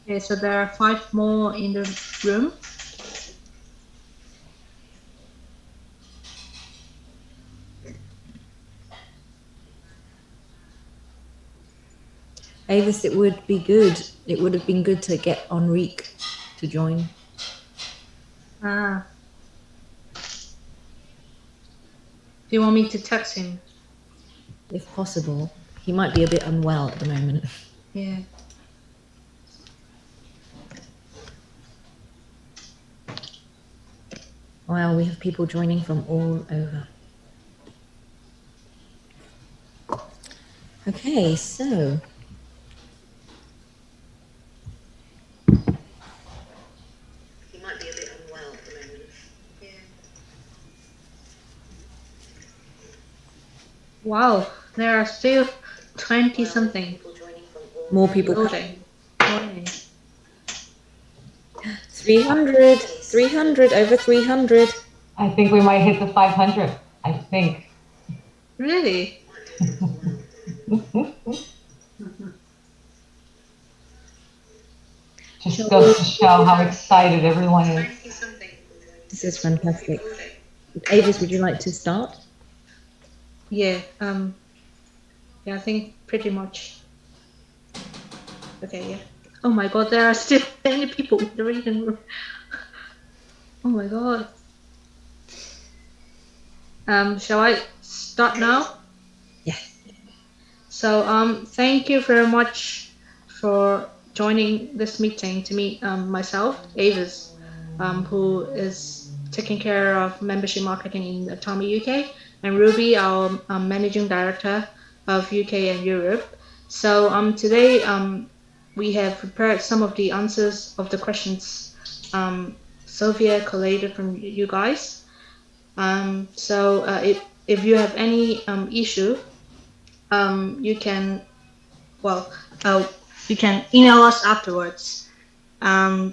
Okay, so there are 5 more in the room. Avis, it would be good. It would have been good to get Enrique to join. Ah. Do you want me to text him? If possible. He might be a bit unwell at the moment. Yeah. Wow, we have people joining from all over. Okay, so he might be a bit unwell at the moment. Yeah. Wow, there are still 20 something. More people Loading. coming. 300, 300, over 300. I think we might hit the 500. I think. Really? Just goes to show how excited everyone is. This is fantastic. Avis, would you like to start? Yeah, yeah, I think pretty much. Okay, yeah. Oh my god, there are still many people in the reading room. Oh my god. Shall I start now? Yes. So, thank you very much for joining this meeting to meet myself, Avis, who is taking care of membership marketing in Atomy UK, and Ruby, our managing director of UK and Europe. So, today we have prepared some of the answers of the questions Sophia collated from you guys. So, if you have any issue, you can you can email us afterwards. I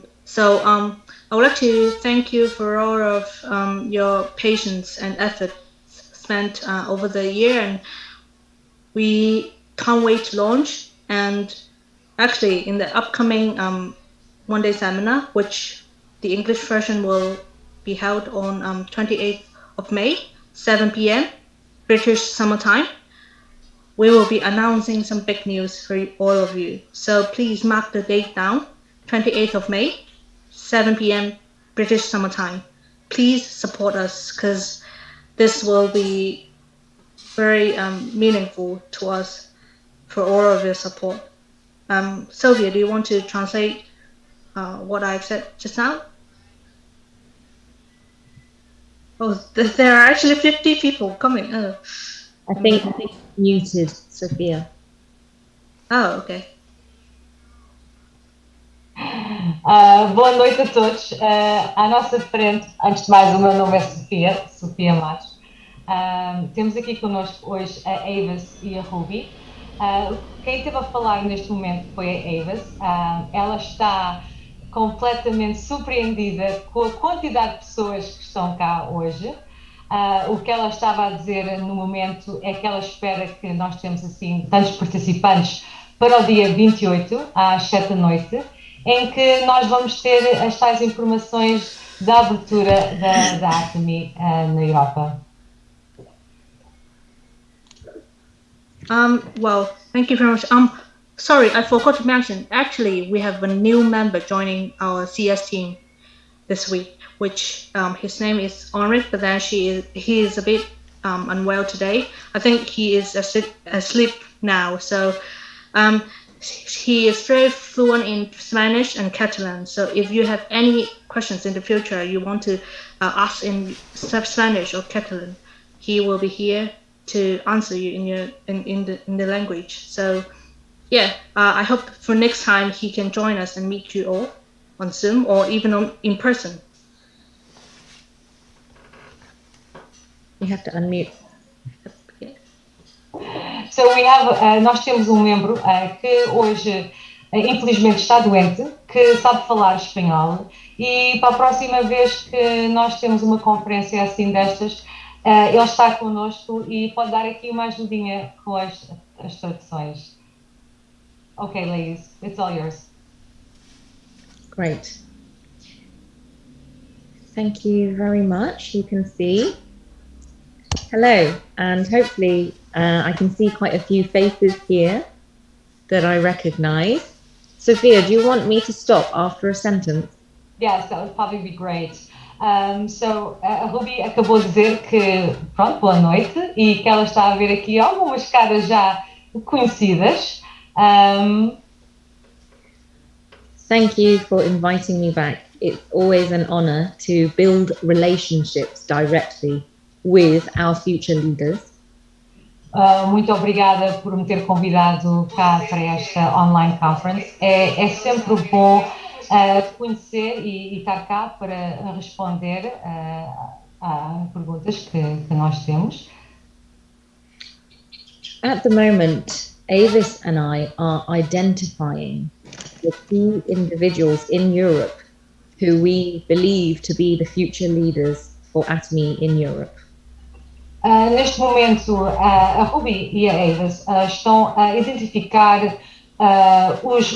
would like to thank you for all of your patience and effort spent over the year, and we can't wait to launch. And actually, in the upcoming one-day seminar, which the English version will be held on 28th of May, 7 p.m. British Summer Time, we will be announcing some big news for all of you. So please mark the date down, 28th of May, 7 p.m. British Summer Time. Please support us because this will be very meaningful to us for all of your support. Sylvia, do you want to translate what I've said just now? Oh, there are actually 50 people coming. Oh. I think muted, Sophia. Oh, okay. Boa noite a todos. À nossa frente, antes de mais, o meu nome é Sofia, Sofia Matos. Temos aqui connosco hoje a Avis e a Ruby. Quem esteve a falar neste momento foi a Avis. Ela está completamente surpreendida com a quantidade de pessoas que estão cá hoje. O que ela estava a dizer no momento é que ela espera que nós temos assim tantos participantes para o dia 28, às 7 da noite, em que nós vamos ter as tais informações da abertura da Atomy na Europa. Well, thank you very much. Sorry, I forgot to mention. Actually, we have a new member joining our CS team this week, which his name is Henrik, but then he is a bit unwell today. I think he is asleep now. So he is very fluent in Spanish and Catalan. So if you have any questions in the future, you want to ask in Spanish or Catalan, he will be here to answer you in the language. So yeah, I hope for next time he can join us and meet you all on Zoom or even in person. You have to unmute. So we have, nós temos um membro que hoje infelizmente está doente, que sabe falar espanhol, e para a próxima vez que nós temos uma conferência assim destas, ele está connosco e pode dar aqui uma ajudinha com as traduções. Okay, ladies, it's all yours. Great. Thank you very much. You can see. Hello, and hopefully I can see quite a few faces here that I recognize. Sophia, do you want me to stop after a sentence? Yes, that would probably be great. A Ruby acabou de dizer que, pronto, boa noite, e que ela está a ver aqui algumas caras já conhecidas. Thank you for inviting me back. It's always an honor to build relationships directly with our future leaders. Muito obrigada por me ter convidado cá para esta online conference. É sempre bom conhecer e estar cá para responder a perguntas que nós temos. At the moment, Avis and I are identifying the key individuals in Europe who we believe to be the future leaders for Atomy in Europe. Neste momento, a Ruby e a Avis estão a identificar os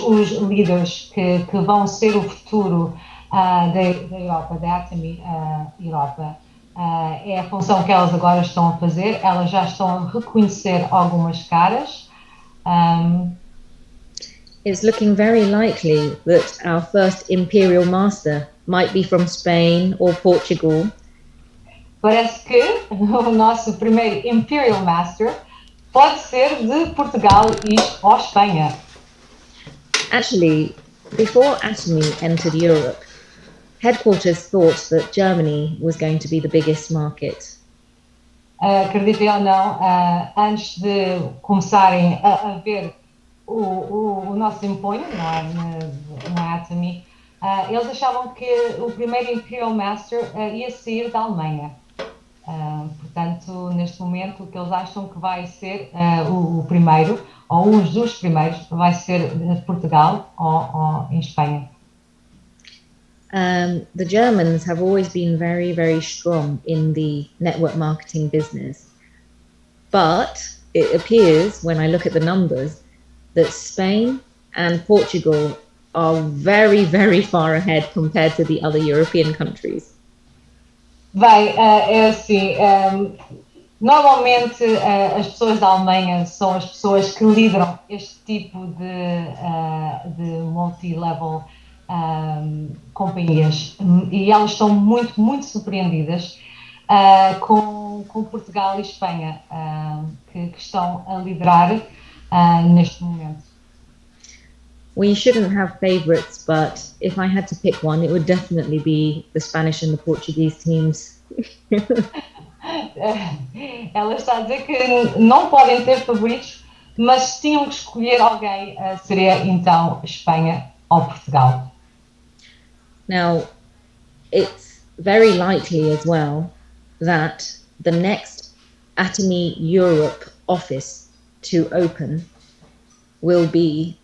líderes que vão ser o futuro da Europa, da Atomy Europa. É a função que elas agora estão a fazer. Elas já estão a reconhecer algumas caras. It's looking very likely that our first imperial master might be from Spain or Portugal. Parece que o nosso primeiro Imperial Master pode ser de Portugal ou Espanha. Actually, before Atomy entered Europe, headquarters thought that Germany was going to be the biggest market. Acreditem ou não, antes de começarem a ver o nosso empenho na Atomy, eles achavam que o primeiro Imperial Master ia sair da Alemanha. Portanto, neste momento, o que eles acham que vai ser o primeiro, ou um dos primeiros, vai ser de Portugal ou em Espanha. The Germans have always been very, very strong in the network marketing business. But it appears, when I look at the numbers, that Spain and Portugal are very, very far ahead compared to the other European countries. Bem, é assim, normalmente as pessoas da Alemanha são as pessoas que lideram este tipo de multi-level companhias e elas estão muito, muito surpreendidas com Portugal e Espanha que estão a liderar neste momento. We shouldn't have favorites, but if I had to pick one, it would definitely be the Spanish and the Portuguese teams. Ela está a dizer que não podem ter favoritos, mas se tinham que escolher alguém, seria então Espanha ou Portugal. Now, it's very likely as well that the next Atomy Europe office to open will be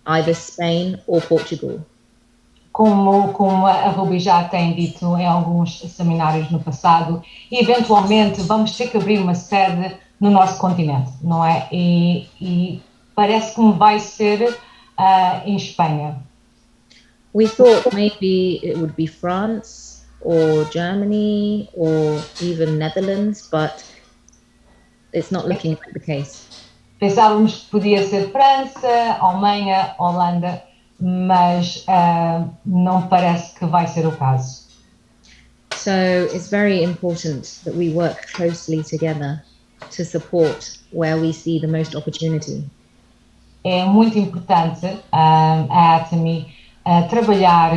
either Spain or Portugal. Como a Ruby já tem dito em alguns seminários no passado, eventualmente vamos ter que abrir uma sede no nosso continente, não é? E parece que vai ser em Espanha. We thought maybe it would be France or Germany or even Netherlands, but it's not looking like the case. Pensávamos que podia ser França, Alemanha, Holanda, mas não parece que vai ser o caso. So it's very important that we work closely together to support where we see the most opportunity. É muito importante a Atomy trabalhar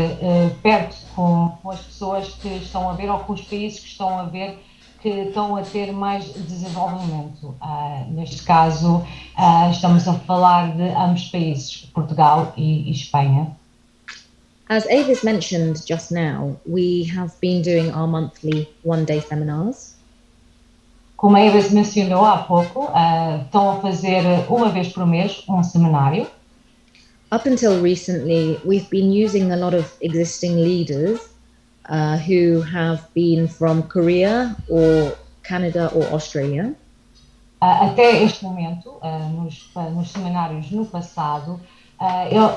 perto com as pessoas que estão a ver ou com os países que estão a ver que estão a ter mais desenvolvimento. Neste caso, estamos a falar de ambos os países, Portugal e Espanha. As Avis mentioned just now, we have been doing our monthly one-day seminars. Como a Avis mencionou há pouco, estão a fazer uma vez por mês um seminário. Up until recently, we've been using a lot of existing leaders who have been from Korea or Canada or Australia. Até este momento, nos seminários no passado,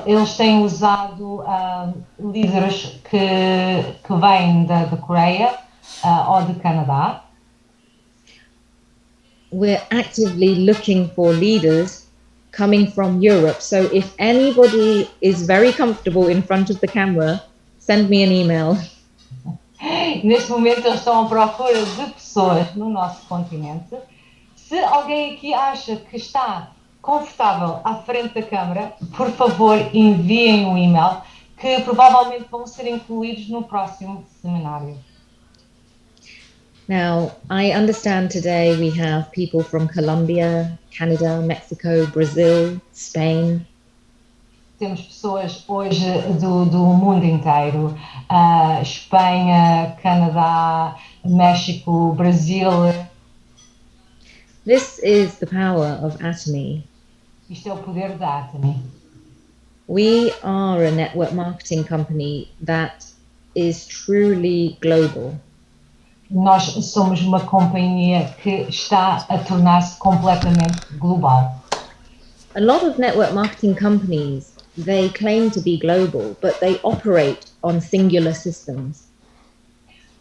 Eles têm usado líderes que vêm da Coreia ou de Canadá. We're actively looking for leaders coming from Europe. So if anybody is very comfortable in front of the camera, send me an email. Neste momento eles estão à procura de pessoas no nosso continente. Se alguém aqui acha que está confortável à frente da câmara, por favor enviem um e-mail que provavelmente vão ser incluídos no próximo seminário. Now, I understand today we have people from Colombia, Canada, Mexico, Brazil, Spain. Temos pessoas hoje do mundo inteiro, Espanha, Canadá, México, Brasil. This is the power of Atomy. Isto é o poder da Atomy. We are a network marketing company that is truly global. Nós somos uma companhia que está a tornar-se completamente global. A lot of network marketing companies, they claim to be global, but they operate on singular systems.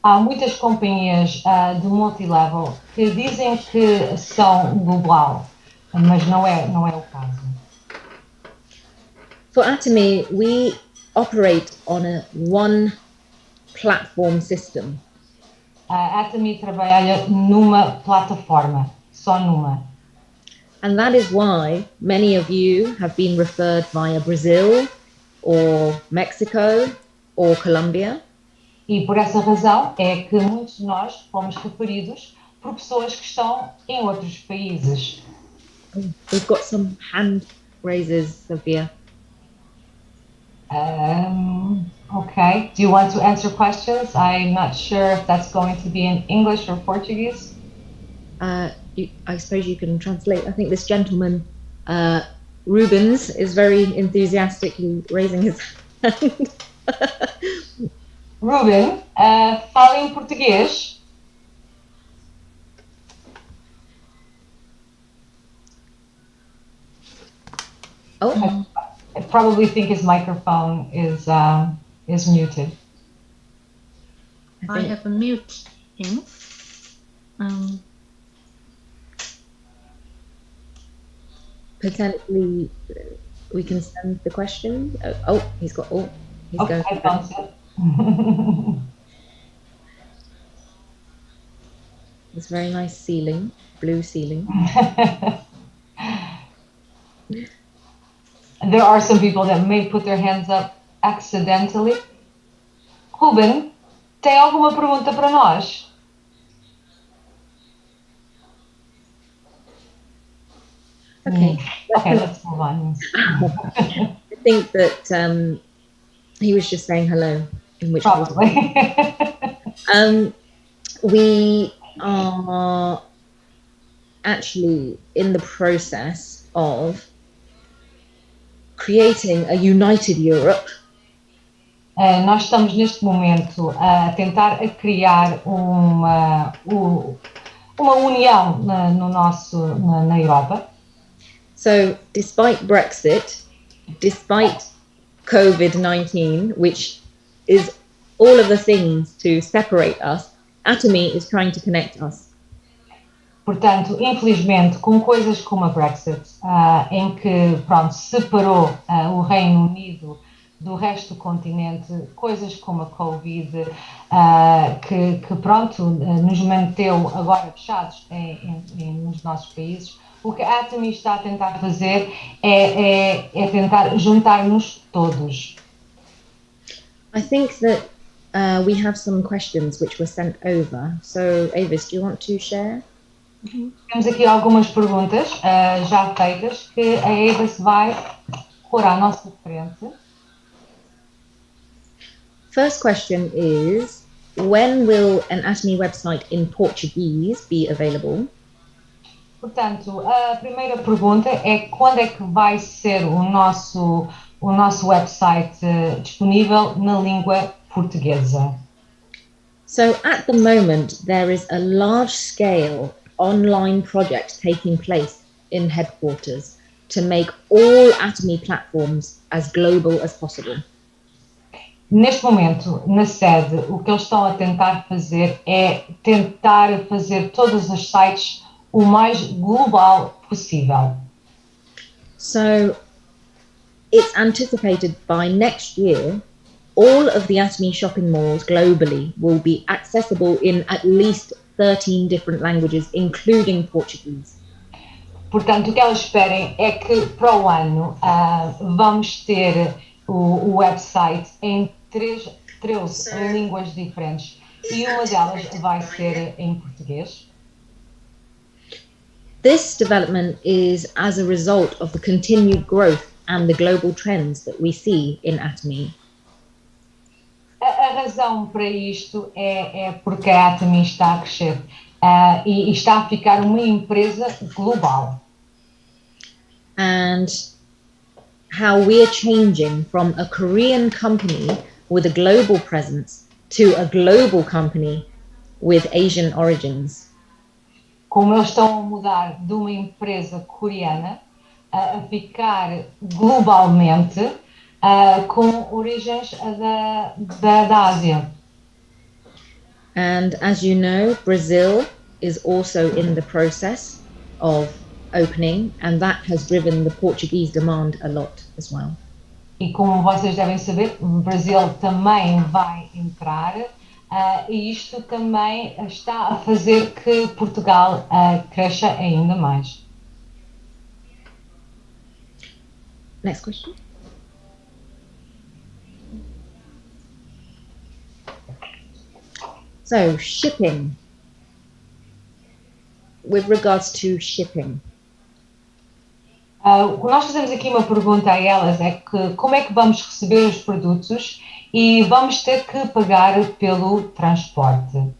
Há muitas companhias de multilevel que dizem que são global, mas não é o caso. For Atomy, we operate on a one platform system. A Atomy trabalha numa plataforma, só numa. And that is why many of you have been referred via Brazil or Mexico or Colombia. E por essa razão é que muitos de nós fomos referidos por pessoas que estão em outros países. We've got some hand raises, Sophia. Okay. Do you want to answer questions? I'm not sure if that's going to be in English or Portuguese. I suppose you can translate. I think this gentleman, Rubens, is very enthusiastically raising his hand. Ruben, fala em português. Oh, I probably think his microphone is muted. I have a mute him. Potentially, we can send the question. He's going. I found it. This very nice ceiling, blue ceiling. There are some people that may put their hands up accidentally. Ruben, tem alguma pergunta para nós? Okay. Okay, let's move on. I think that he was just saying hello. In which Probably. We are actually in the process of creating a united Europe. Nós estamos neste momento a tentar criar uma união na Europa. So, despite Brexit, despite COVID-19, which is all of the things to separate us, Atomy is trying to connect us. Portanto, infelizmente, com coisas como a Brexit, em que, pronto, separou o Reino Unido do resto do continente, coisas como a Covid, que pronto, nos manteve agora fechados nos nossos países, o que a Atomy está a tentar fazer é tentar juntar-nos todos. I think that we have some questions which were sent over. So, Avis, do you want to share? Temos aqui algumas perguntas já feitas que a Avis vai pôr à nossa frente. First question is, when will an Atomy website in Portuguese be available? Portanto, a primeira pergunta é quando é que vai ser o nosso website disponível na língua portuguesa? So at the moment, there is a large-scale online project taking place in headquarters to make all Atomy platforms as global as possible. Neste momento, na sede, o que eles estão a tentar fazer é tentar fazer todos os sites o mais global possível. So it's anticipated by next year, all of the Atomy shopping malls globally will be accessible in at least 13 different languages, including Portuguese. Portanto, o que elas esperem é que para o ano vamos ter o website em 13 línguas diferentes e uma delas vai ser em português. This development is as a result of the continued growth and the global trends that we see in Atomy. A razão para isto é porque a Atomy está a crescer e está a ficar uma empresa global. And how we're changing from a Korean company with a global presence to a global company with Asian origins. Como eles estão a mudar de uma empresa coreana a ficar globalmente com origens da Ásia. And as you know, Brazil is also in the process of opening, and that has driven the Portuguese demand a lot as well. E como vocês devem saber, o Brasil também vai entrar e isto também está a fazer que Portugal cresça ainda mais. Next question. So, shipping. With regards to shipping. Nós fazemos aqui uma pergunta a elas, é que como é que vamos receber os produtos e vamos ter que pagar pelo transporte?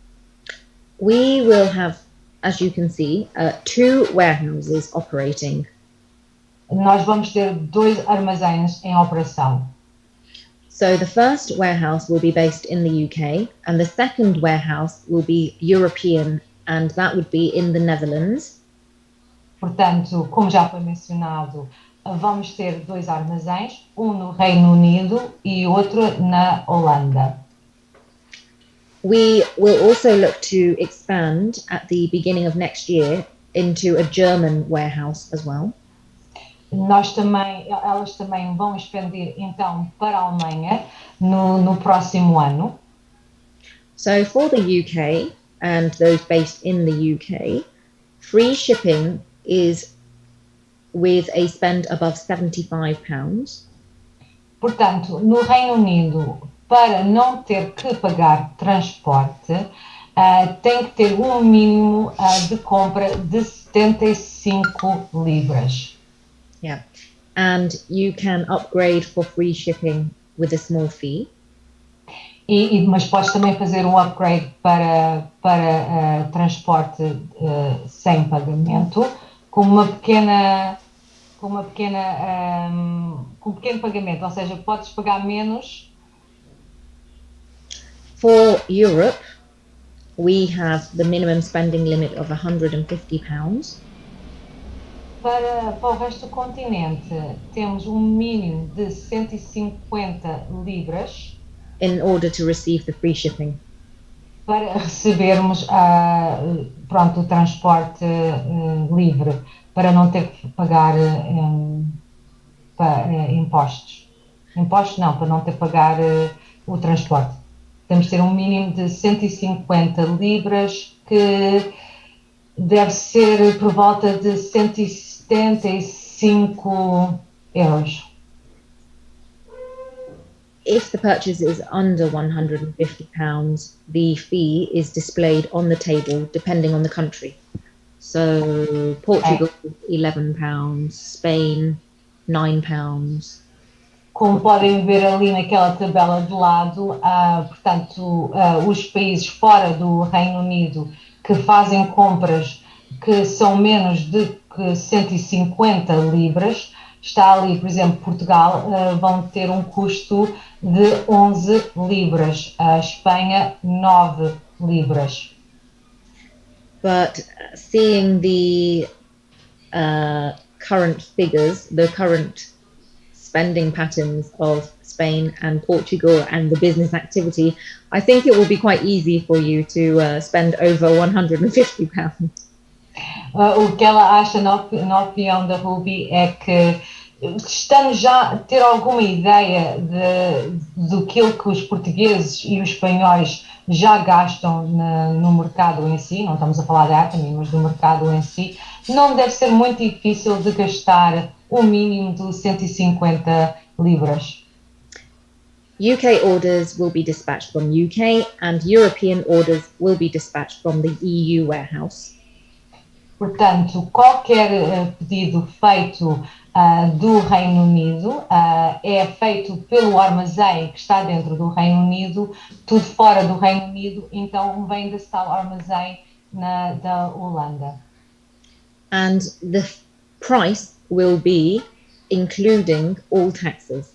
We will have, as you can see, 2 warehouses operating. Nós vamos ter 2 armazéns em operação. So the first warehouse will be based in the UK, and the second warehouse will be European, and that would be in the Netherlands. Portanto, como já foi mencionado, vamos ter 2 armazéns, um no Reino Unido e outro na Holanda. We will also look to expand at the beginning of next year into a German warehouse as well. Elas também vão expandir então para a Alemanha no próximo ano. So for the UK and those based in the UK, free shipping is with a spend above £75. Portanto, no Reino Unido, para não ter que pagar transporte, tem que ter um mínimo de compra de 75 libras. Yeah, and you can upgrade for free shipping with a small fee. Mas podes também fazer um upgrade para transporte sem pagamento, com um pequeno pagamento, ou seja, podes pagar menos. For Europe, we have the minimum spending limit of £150. Para o resto do continente, temos um mínimo de 150 libras. In order to receive the free shipping. Para recebermos o transporte livre, para não ter que pagar impostos. Impostos não, para não ter que pagar o transporte. Temos de ter um mínimo de 150 libras, que deve ser por volta de 175 euros. If the purchase is under £150, the fee is displayed on the table depending on the country. So Portugal, £11, Spain, £9. Como podem ver ali naquela tabela de lado, portanto, os países fora do Reino Unido que fazem compras que são menos de 150 libras, está ali, por exemplo, Portugal, vão ter um custo de 11 libras, a Espanha 9 libras. But seeing the current figures, the current spending patterns of Spain and Portugal and the business activity, I think it will be quite easy for you to spend over £150. O que ela acha, na opinião da Ruby, é que estamos já a ter alguma ideia do que os portugueses e os espanhóis já gastam no mercado em si, não estamos a falar da Atomy, mas do mercado em si, não deve ser muito difícil de gastar o mínimo de 150 libras. UK orders will be dispatched from UK and European orders will be dispatched from the EU warehouse. Portanto, qualquer pedido feito do Reino Unido é feito pelo armazém que está dentro do Reino Unido, tudo fora do Reino Unido, então vem desse tal armazém da Holanda. And the price will be including all taxes.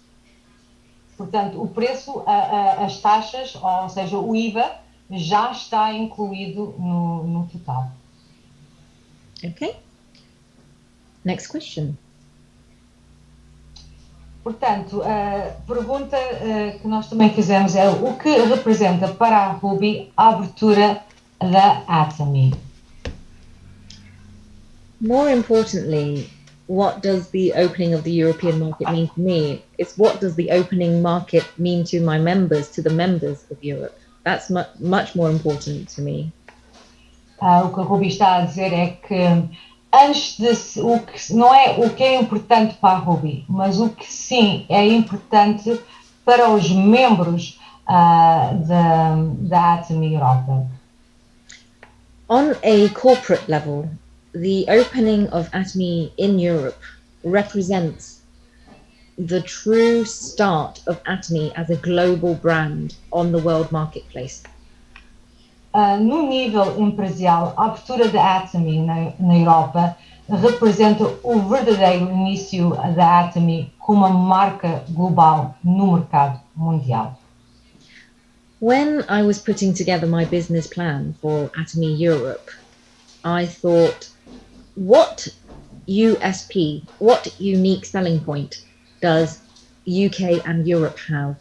Portanto, o preço, as taxas, ou seja, o IVA, já está incluído no total. Okay. Next question. Portanto, a pergunta que nós também fizemos é o que representa para a Ruby a abertura da Atomy? More importantly, what does the opening of the European market mean to me? It's what does the opening market mean to my members, to the members of Europe? That's much more important to me. O que a Ruby está a dizer é que antes de não é o que é importante para a Ruby, mas o que sim é importante para os membros da Atomy Europa. On a corporate level, the opening of Atomy in Europe represents the true start of Atomy as a global brand on the world marketplace. No nível empresarial, a abertura da Atomy na Europa representa o verdadeiro início da Atomy como uma marca global no mercado mundial. When I was putting together my business plan for Atomy Europe, I thought, what USP, what unique selling point does UK and Europe have?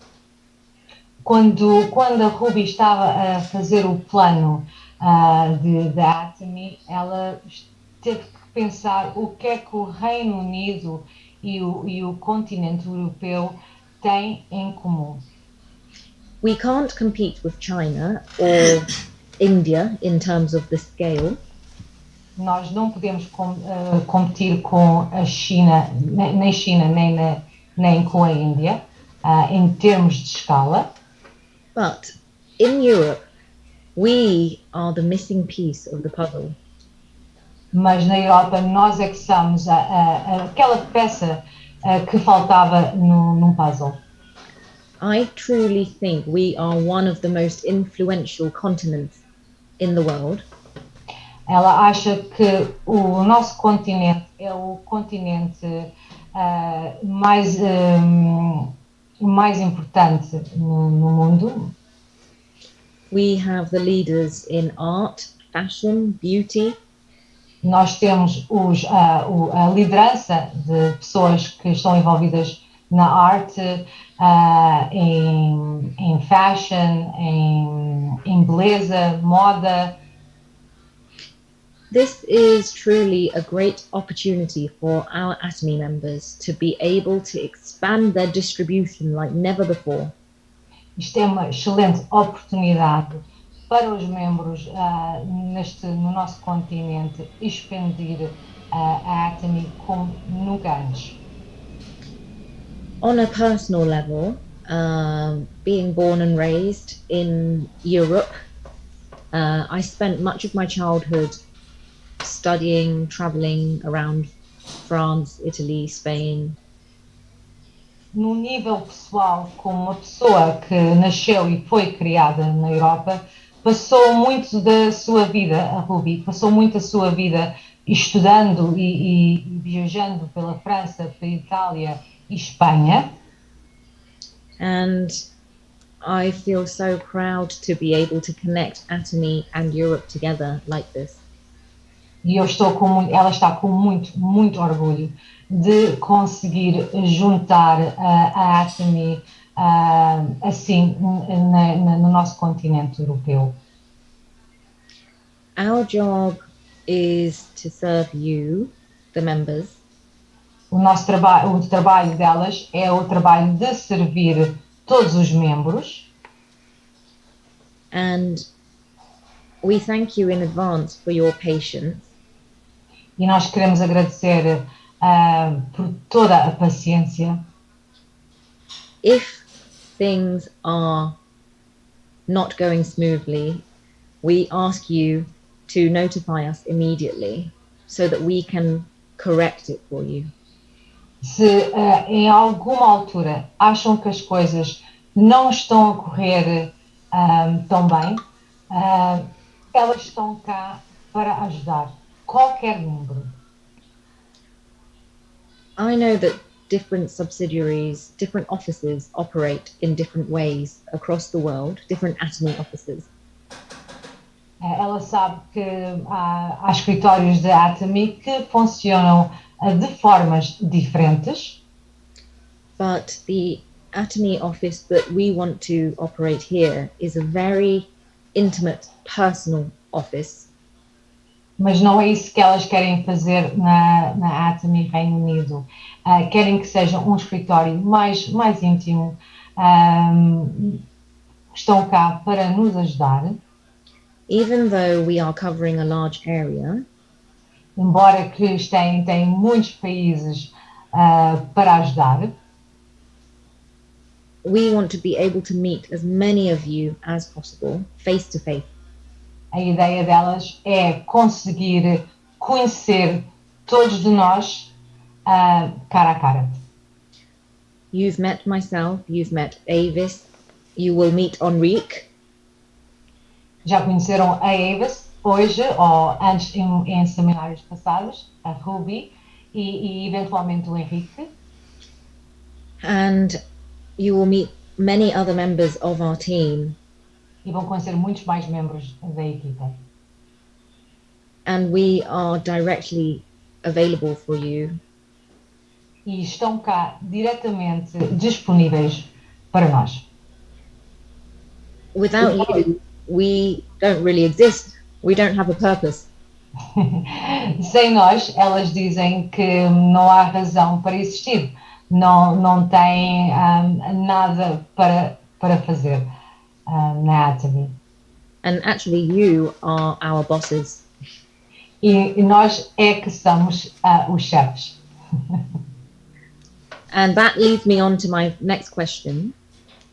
Quando a Ruby estava a fazer o plano da Atomy, ela teve que pensar o que é que o Reino Unido e o continente europeu têm em comum. We can't compete with China or India in terms of the scale. Nós não podemos competir com a China, nem China, nem com a Índia, em termos de escala. But in Europe, we are the missing piece of the puzzle. Mas na Europa nós é que somos aquela peça que faltava num puzzle. I truly think we are one of the most influential continents in the world. Ela acha que o nosso continente é o continente mais importante no mundo. We have the leaders in art, fashion, beauty. Nós temos a liderança de pessoas que estão envolvidas na arte, em fashion, em beleza, moda. This is truly a great opportunity for our Atomy members to be able to expand their distribution like never before. Isto é uma excelente oportunidade para os membros no nosso continente expandir a Atomy como nunca antes. On a personal level, being born and raised in Europe, I spent much of my childhood studying, traveling around France, Italy, Spain. No nível pessoal, como uma pessoa que nasceu e foi criada na Europa, passou muito da sua vida, a Ruby, passou muito a sua vida estudando e viajando pela França, pela Itália e Espanha. And I feel so proud to be able to connect Atomy and Europe together like this. E ela está com muito orgulho de conseguir juntar a Atomy assim no nosso continente europeu. Our job is to serve you, the members. O trabalho delas é o trabalho de servir todos os membros. And we thank you in advance for your patience. E nós queremos agradecer por toda a paciência. If things are not going smoothly, we ask you to notify us immediately so that we can correct it for you. Se em alguma altura acham que as coisas não estão a correr tão bem, elas estão cá para ajudar qualquer membro. I know that different subsidiaries, different offices operate in different ways across the world, different Atomy offices. Ela sabe que há escritórios de Atomy que funcionam de formas diferentes. But the Atomy office that we want to operate here is a very intimate, personal office. Mas não é isso que elas querem fazer na Atomy Reino Unido. Querem que seja um escritório mais íntimo. Estão cá para nos ajudar. Even though we are covering a large area, embora que têm muitos países para ajudar, we want to be able to meet as many of you as possible, face to face. A ideia delas é conseguir conhecer todos de nós cara a cara. You've met myself, you've met Avis, you will meet Enrique. Já conheceram a Avis hoje ou antes em seminários passados, a Ruby e eventualmente o Henrique. And you will meet many other members of our team. E vão conhecer muitos mais membros da equipa. And we are directly available for you. E estão cá diretamente disponíveis para nós. Without you, we don't really exist. We don't have a purpose. Sem nós, elas dizem que não há razão para existir. Não tem nada para fazer na Atomy. And actually you are our bosses. E nós é que somos os chefes. And that leads me on to my next question.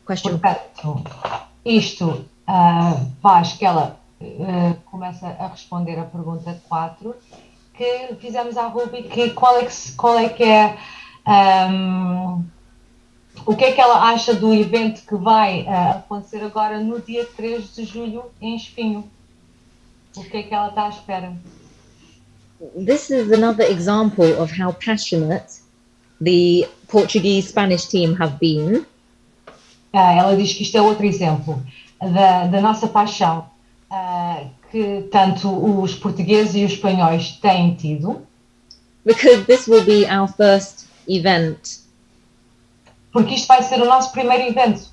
Portanto, isto faz que ela comece a responder a pergunta 4 que fizemos à Ruby, que qual é que é o que é que ela acha do evento que vai acontecer agora no dia 3 de julho em Espinho? O que é que ela está à espera? This is another example of how passionate the Portuguese-Spanish team have been. Ela diz que isto é outro exemplo da nossa paixão que tanto os portugueses e os espanhóis têm tido. Because this will be our first event. Porque isto vai ser o nosso primeiro evento.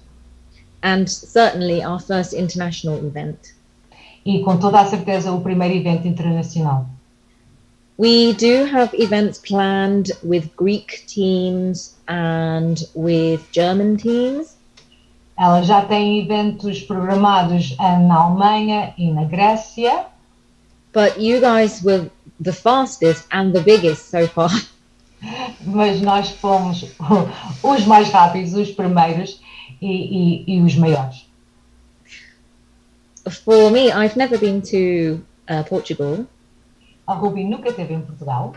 And certainly our first international event. E com toda a certeza o primeiro evento internacional. We do have events planned with Greek teams and with German teams. Ela já tem eventos programados na Alemanha e na Grécia. But you guys were the fastest and the biggest so far. Mas nós fomos os mais rápidos, os primeiros e os maiores. For me, I've never been to Portugal. A Ruby nunca esteve em Portugal.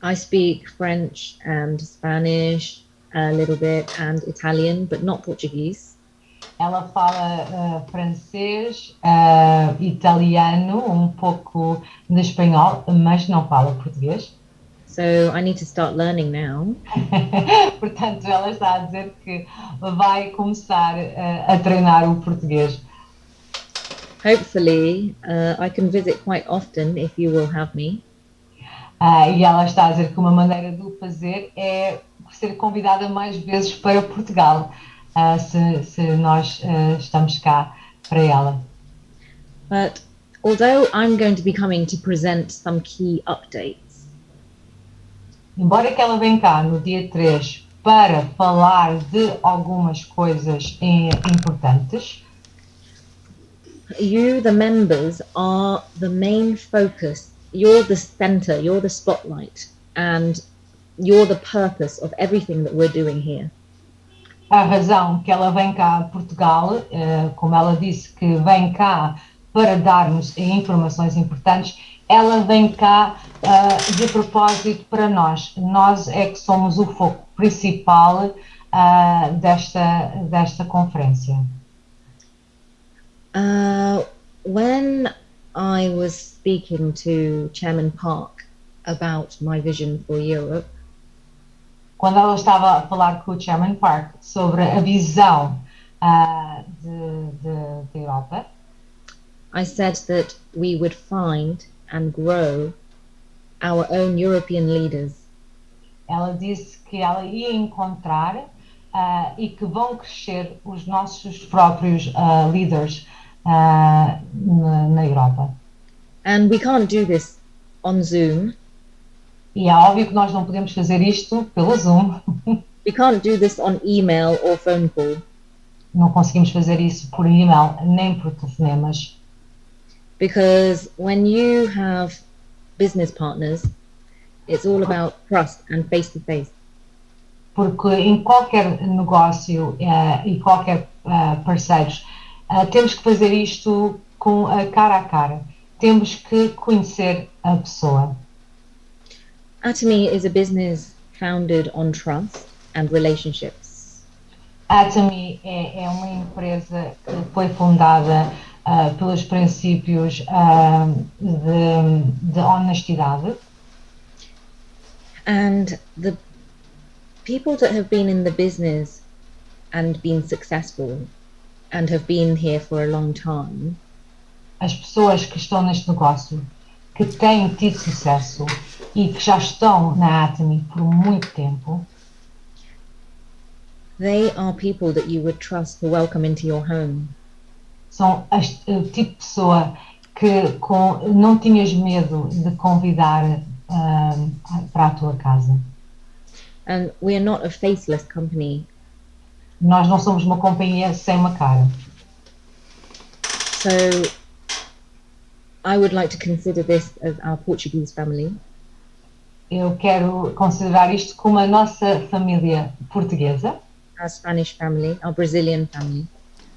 I speak French and Spanish a little bit and Italian, but not Portuguese. Ela fala francês, italiano, pouco de espanhol, mas não fala português. So I need to start learning now. Portanto, ela está a dizer que vai começar a treinar o português. Hopefully, I can visit quite often if you will have me. E ela está a dizer que uma maneira de o fazer é ser convidada mais vezes para Portugal, se nós estamos cá para ela. But although I'm going to be coming to present some key updates, Embora que ela venha cá no dia 3 para falar de algumas coisas importantes, you, the members, are the main focus. You're the center, you're the spotlight, and you're the purpose of everything that we're doing here. a razão que ela vem cá a Portugal, como ela disse que vem cá para dar-nos informações importantes, ela vem cá de propósito para nós. Nós é que somos o foco principal desta conferência. When I was speaking to Chairman Park about my vision for Europe, quando ela estava a falar com o Chairman Park sobre a visão da Europa, I said that we would find and grow our own European leaders. Ela disse que ela ia encontrar e que vão crescer os nossos próprios líderes na Europa. And we can't do this on Zoom. E é óbvio que nós não podemos fazer isto pelo Zoom. We can't do this on email or phone call. Não conseguimos fazer isso por e-mail nem por telefonemas. Because when you have business partners, it's all about trust and face-to-face. Porque em qualquer negócio e qualquer parceiros, temos que fazer isto com a cara. Temos que conhecer a pessoa. Atomy is a business founded on trust and relationships. Atomy é uma empresa que foi fundada pelos princípios de honestidade. And the people that have been in the business and been successful and have been here for a long time, as pessoas que estão neste negócio, que têm tido sucesso e que já estão na Atomy por muito tempo, they are people that you would trust to welcome into your home. São o tipo de pessoa que não tinhas medo de convidar para a tua casa. And we are not a faceless company. Nós não somos uma companhia sem uma cara. So I would like to consider this as our Portuguese family. Eu quero considerar isto como a nossa família portuguesa. Our Spanish family, our Brazilian family.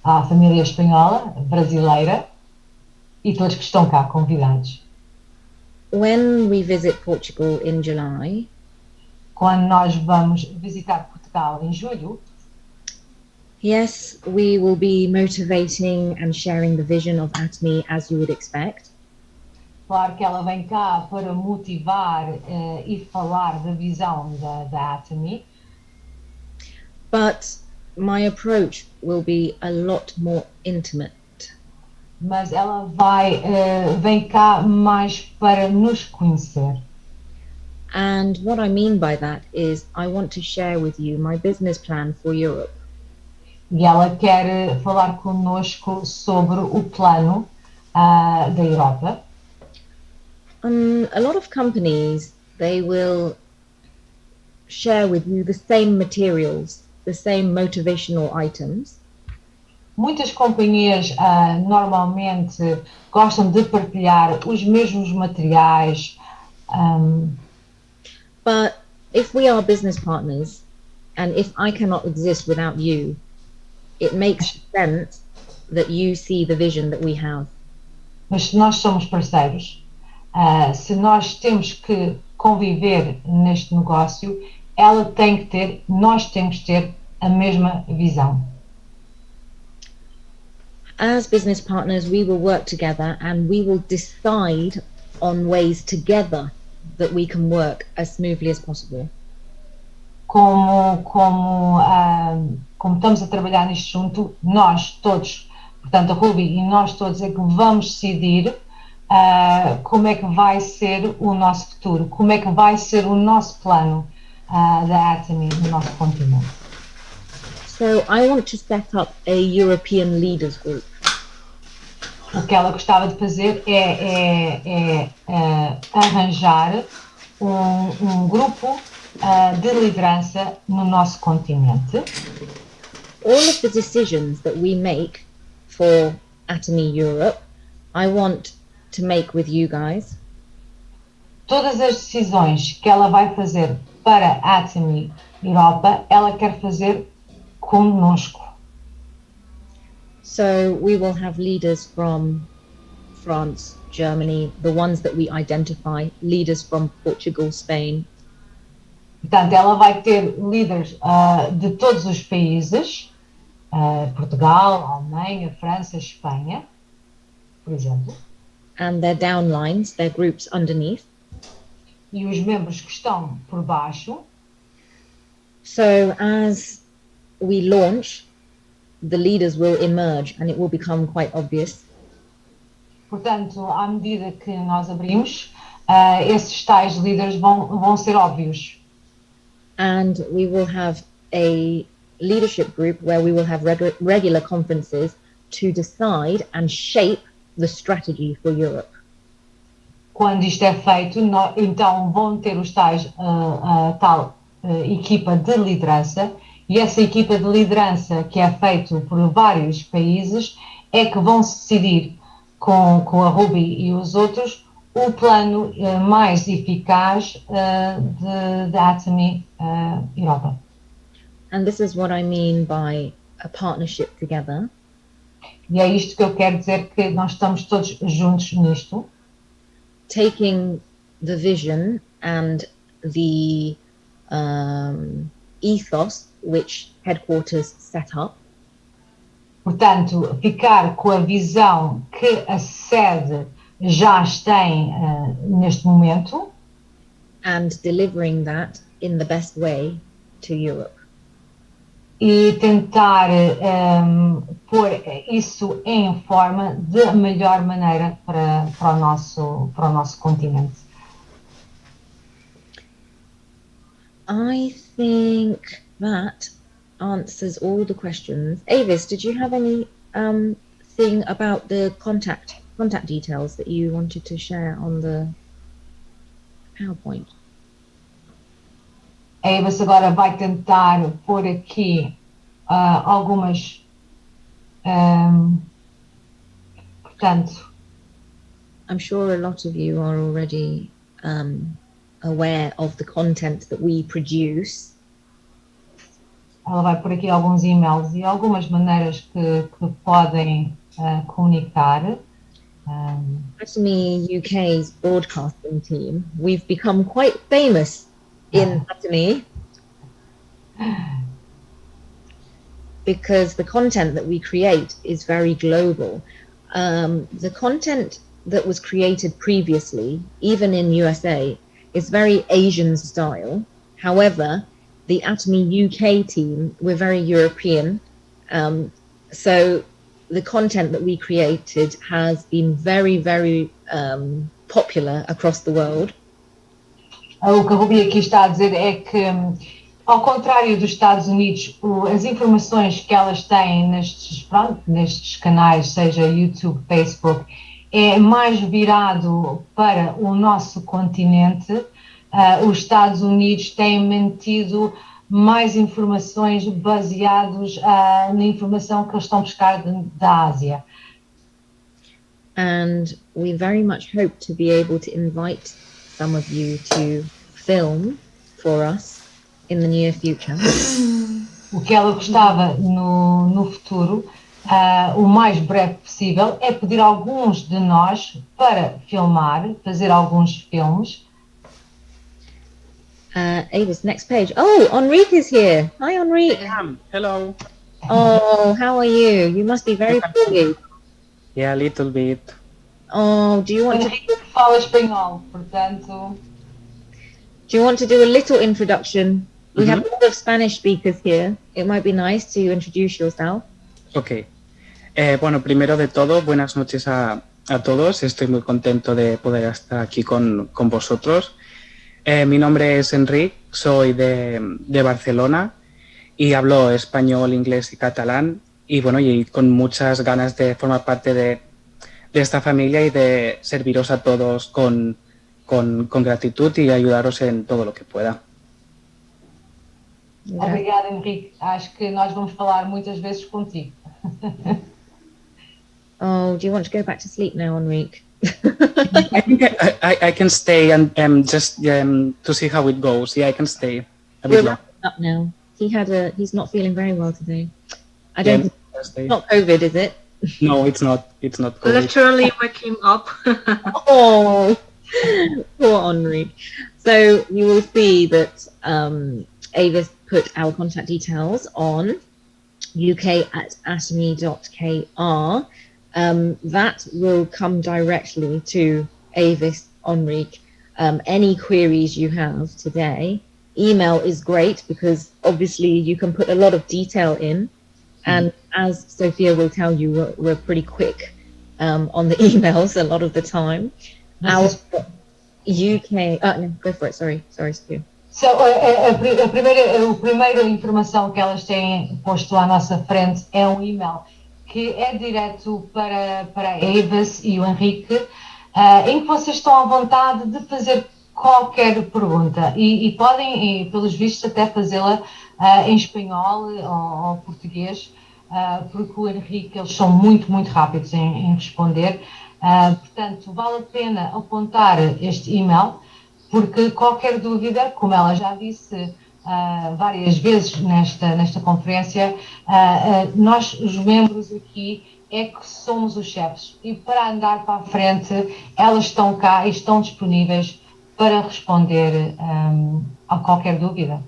A família espanhola, brasileira e todos que estão cá convidados. When we visit Portugal in July, quando nós vamos visitar Portugal em julho, yes, we will be motivating and sharing the vision of Atomy as you would expect. Claro que ela vem cá para motivar e falar da visão da Atomy. But my approach will be a lot more intimate. Mas ela vem cá mais para nos conhecer. And what I mean by that is I want to share with you my business plan for Europe. E ela quer falar conosco sobre o plano da Europa. A lot of companies, they will share with you the same materials, the same motivational items. Muitas companhias normalmente gostam de partilhar os mesmos materiais. But if we are business partners, and if I cannot exist without you, it makes sense that you see the vision that we have. Mas se nós somos parceiros, se nós temos que conviver neste negócio, nós temos que ter a mesma visão. As business partners, we will work together and we will decide on ways together that we can work as smoothly as possible. Como estamos a trabalhar nisto junto, nós todos Portanto, a Ruby e nós todos é que vamos decidir como é que vai ser o nosso futuro, como é que vai ser o nosso plano da Atomy no nosso continente. So I want to set up a European leaders group. O que ela gostava de fazer é arranjar um grupo de liderança no nosso continente. All of the decisions that we make for Atomy Europe, I want to make with you guys. Todas as decisões que ela vai fazer para a Atomy Europa, ela quer fazer conosco. So we will have leaders from France, Germany, the ones that we identify, leaders from Portugal, Spain. Portanto, ela vai ter líderes de todos os países, Portugal, Alemanha, França, Espanha, por exemplo. And their downlines, their groups underneath. E os membros que estão por baixo. So as we launch, the leaders will emerge and it will become quite obvious. Portanto, à medida que nós abrimos, esses tais líderes vão ser óbvios. And we will have a leadership group where we will have regular conferences to decide and shape the strategy for Europe. Quando isto é feito, então vão ter os tais tal equipa de liderança, e essa equipa de liderança que é feita por vários países é que vão decidir com a Ruby e os outros o plano mais eficaz da Atomy Europa. And this is what I mean by a partnership together. E é isto que eu quero dizer, que nós estamos todos juntos nisto. Taking the vision and the ethos which headquarters set up. Portanto, ficar com a visão que a sede já tem neste momento. And delivering that in the best way to Europe. E tentar pôr isso em forma da melhor maneira para o nosso continente. I think that answers all the questions. Avis, did you have any thing about the contact details that you wanted to share on the PowerPoint? A Avis agora vai tentar pôr aqui algumas, portanto... I'm sure a lot of you are already aware of the content that we produce. Ela vai pôr aqui alguns e-mails e algumas maneiras que podem comunicar. Atomy UK's broadcasting team, we've become quite famous in Atomy because the content that we create is very global. The content that was created previously, even in USA, is very Asian style. However, the Atomy UK team, we're very European. So the content that we created has been very, very popular across the world. O que a Ruby aqui está a dizer é que, ao contrário dos Estados Unidos, as informações que elas têm nestes canais, seja YouTube, Facebook, é mais virado para o nosso continente. Os Estados Unidos têm mantido mais informações baseadas na informação que eles estão a buscar da Ásia. And we very much hope to be able to invite some of you to film for us in the near future. O que ela gostava no futuro, o mais breve possível, é pedir alguns de nós para filmar, fazer alguns filmes. Avis, next page. Oh, Enrique is here. Hi, Enrique. Hello. Oh, how are you? You must be very poorly. Yeah, a little bit. Oh, do you want to Fala espanhol, portanto... Do you want to do a little introduction? We have a lot of Spanish speakers here. It might be nice to introduce yourself. Ok. Bueno, primero de todo, buenas noches a todos. Estoy muy contento de poder estar aquí con vosotros. Mi nombre es Enric, soy de Barcelona y hablo español, inglés y catalán. Y bueno, y con muchas ganas de formar parte de esta familia y de serviros a todos con gratitud y ayudaros en todo lo que pueda. Obrigada, Henrique. Acho que nós vamos falar muitas vezes contigo. Oh, do you want to go back to sleep now, Enrique? I think I can stay and just to see how it goes. Yeah, I can stay a bit We're long. wrapping up now. He's not feeling very well today. I Yeah, don't. It's not COVID, is it? No, it's not. It's not COVID. Literally wake him up. Oh, poor Henri. So you will see that Avis put our contact details on uk@atomy.kr. That will come directly to Avis Enrique. Any queries you have today, email is great because obviously you can put a lot of detail in. And as Sophia will tell you, we're pretty quick on the emails a lot of the time. Our UK, no, go for it. Sorry, Sophia. So, a primeira informação que elas têm posto à nossa frente é um e-mail que é direto para a Avis e o Henrique, em que vocês estão à vontade de fazer qualquer pergunta e podem, pelos vistos, até fazê-la em espanhol ou português, porque o Henrique, eles são muito, muito rápidos em responder. Portanto, vale a pena apontar este e-mail, porque qualquer dúvida, como ela já disse várias vezes nesta conferência, nós, os membros aqui, é que somos os chefes e para andar para a frente, elas estão cá e estão disponíveis para responder a qualquer dúvida.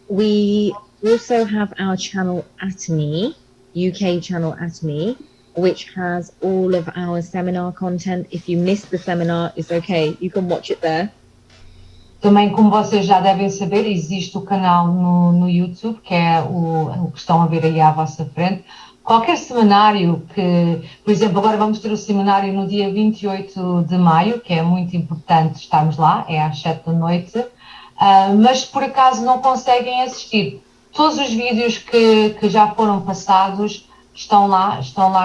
We also have our channel Atomy, UK channel Atomy, which has all of our seminar content. If you missed the seminar, it's okay. You can watch it there. Também, como vocês já devem saber, existe o canal no YouTube, que é o que estão a ver aí à vossa frente. Qualquer seminário que, por exemplo, agora vamos ter o seminário no dia 28 de maio, que é muito importante estarmos lá, é às 7 da noite, mas por acaso não conseguem assistir. Todos os vídeos que já foram passados estão lá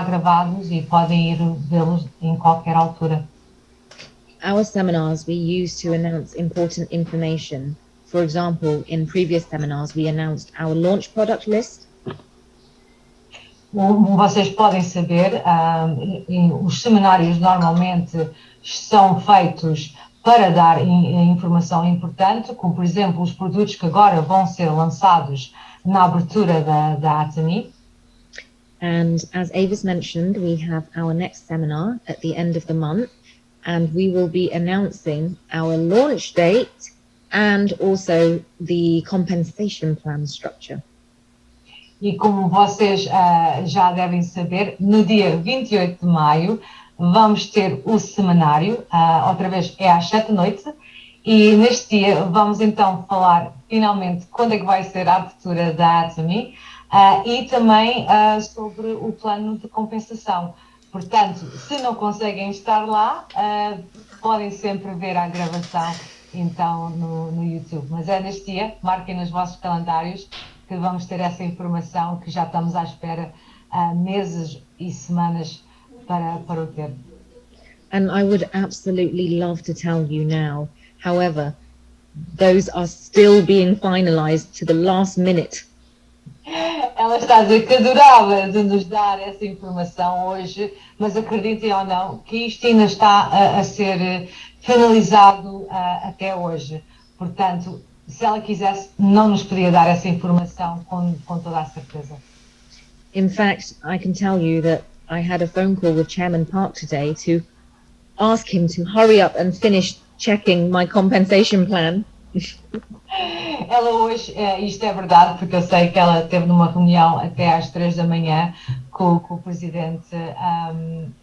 gravados e podem ir vê-los em qualquer altura. Our seminars we use to announce important information. For example, in previous seminars, we announced our launch product list. Como vocês podem saber, os seminários normalmente são feitos para dar informação importante, como por exemplo os produtos que agora vão ser lançados na abertura da Atomy. And as Avis mentioned, we have our next seminar at the end of the month, and we will be announcing our launch date and also the compensation plan structure. E como vocês já devem saber, no dia 28 de maio vamos ter o seminário, outra vez é às 7 da noite, e neste dia vamos então falar finalmente quando é que vai ser a abertura da Atomy e também sobre o plano de compensação. Portanto, se não conseguem estar lá, podem sempre ver a gravação então no YouTube. Mas é neste dia, marquem nos vossos calendários que vamos ter essa informação que já estamos à espera meses e semanas para o ter. And I would absolutely love to tell you now. However, those are still being finalized to the last minute. Ela está a dizer que adorava de nos dar essa informação hoje, mas acreditem ou não, que isto ainda está a ser finalizado até hoje. Portanto, se ela quisesse, não nos podia dar essa informação com toda a certeza. In fact, I can tell you that I had a phone call with Chairman Park today to ask him to hurry up and finish checking my compensation plan. Ela hoje, isto é verdade, porque eu sei que ela esteve numa reunião até às 3 da manhã com o presidente,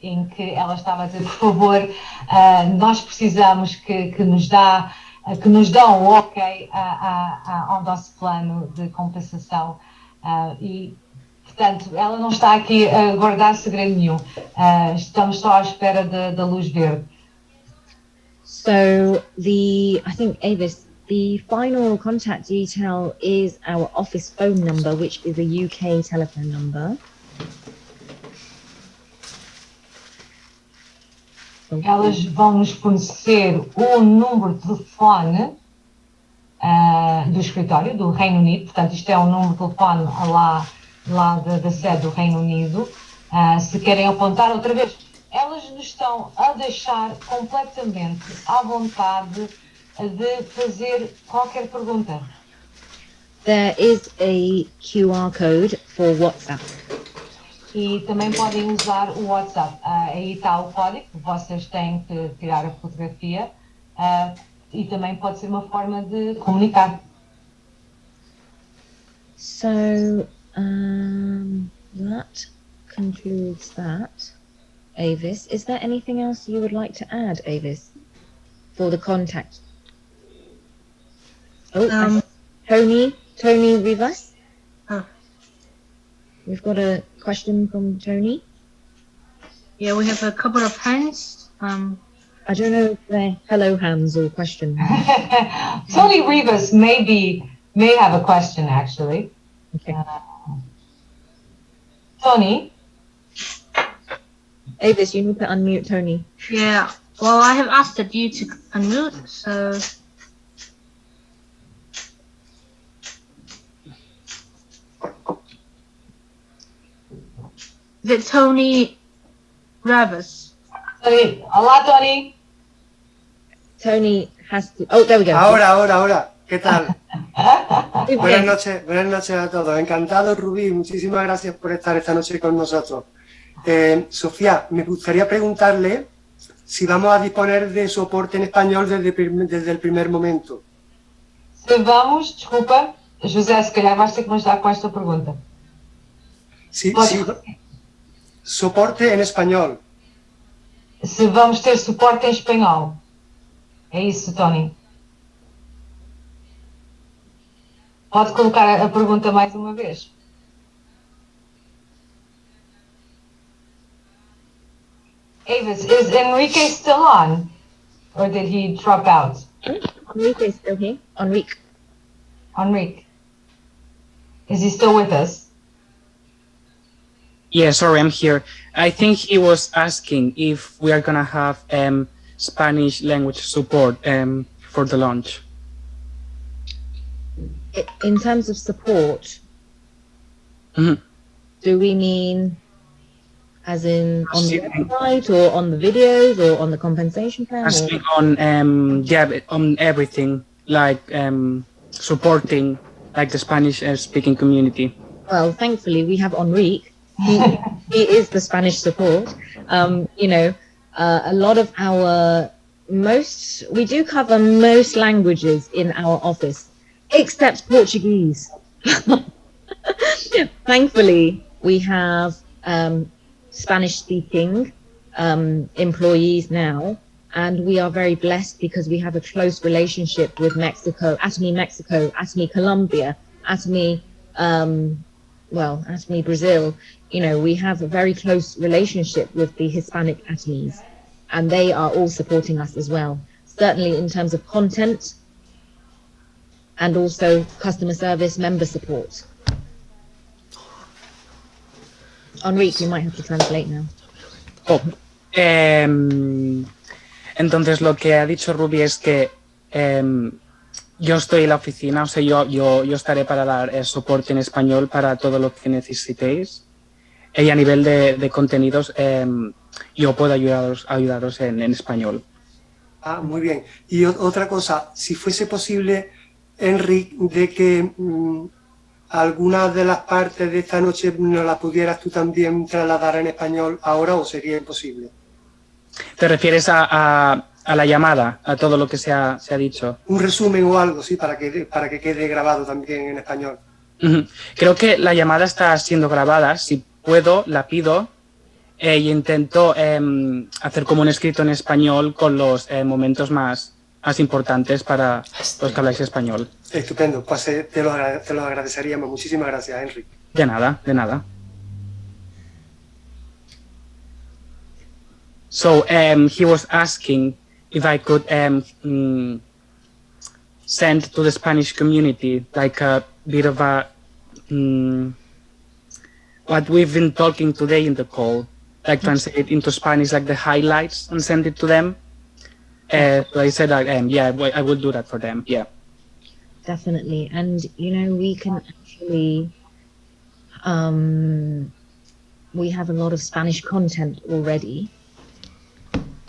em que ela estava a dizer, por favor, nós precisamos que nos dão o ok ao nosso plano de compensação e, Portanto, ela não está aqui a guardar segredo nenhum. Estamos só à espera da luz verde. So I think Avis, the final contact detail is our office phone number, which is a UK telephone number. Elas vão nos fornecer o número de telefone do escritório do Reino Unido. Portanto, isto é um número de telefone lá da sede do Reino Unido. Se querem apontar outra vez, elas nos estão a deixar completamente à vontade de fazer qualquer pergunta. There is a QR code for WhatsApp. E também podem usar o WhatsApp. Aí está o código, vocês têm que tirar a fotografia e também pode ser uma forma de comunicar. So that concludes that. Avis, is there anything else you would like to add, Avis, for the contact? Oh, Tony Rivas. We've got a question from Tony. Yeah, we have a couple of hands. I don't know if they're hello hands or question hands. Tony Rivas may have a question actually. Okay. Tony? Avis, you need to unmute Tony. Yeah, well, I have asked you to unmute, so... Is it Tony Rivas? Tony. Hola, Tony. Tony has to... Oh, there we go. Ahora. ¿Qué tal? Okay. Buenas noches a todos. Encantado, Rubí. Muchísimas gracias por estar esta noche con nosotros. Sofía, me gustaría preguntarle si vamos a disponer de soporte en español desde el primer momento. Se vamos, desculpa, José, se calhar vais ter que me ajudar com esta pergunta. Sí, soporte en español. Se vamos ter suporte em espanhol. É isso, Tony. Pode colocar a pergunta mais uma vez. Avis, is Enrique still on? Or did he drop out? Enrique is still here. Enrique. Is he still with us? Yeah, sorry, I'm here. I think he was asking if we are gonna have Spanish language support for the launch. In terms of support, do we mean as in on the website or on the videos or on the compensation plan? Asking on everything, like supporting like the Spanish speaking community. Well, thankfully we have Enrique. He is the Spanish support. A lot of we do cover most languages in our office, except Portuguese. Thankfully, we have Spanish-speaking employees now, and we are very blessed because we have a close relationship with Mexico, Atomy Colombia, Atomy Brazil. We have a very close relationship with the Hispanic Atomys, and they are all supporting us as well, certainly in terms of content and also customer service, member support. Enrique, you might have to translate now. Entonces lo que ha dicho Ruby es que yo estoy en la oficina, o sea, yo estaré para dar soporte en español para todo lo que necesitéis. Y a nivel de contenidos, yo puedo ayudaros en español. Ah, muy bien. Y otra cosa, si fuese posible, Enrique, de que algunas de las partes de esta noche nos las pudieras tú también trasladar en español ahora, ¿o sería imposible? ¿Te refieres a la llamada, a todo lo que se ha dicho? Un resumen o algo, sí, para que quede grabado también en español. Creo que la llamada está siendo grabada. Si puedo, la pido y intento hacer como un escrito en español con los momentos más importantes para los que habláis español. Estupendo, pues te lo agradeceríamos. Muchísimas gracias, Enrique. De nada, de nada. So he was asking if I could send to the Spanish community like a bit of a what we've been talking today in the call, like translate it into Spanish, like the highlights, and send it to them. So I said, yeah, I will do that for them. Yeah. Definitely. And, you know, we can actually, we have a lot of Spanish content already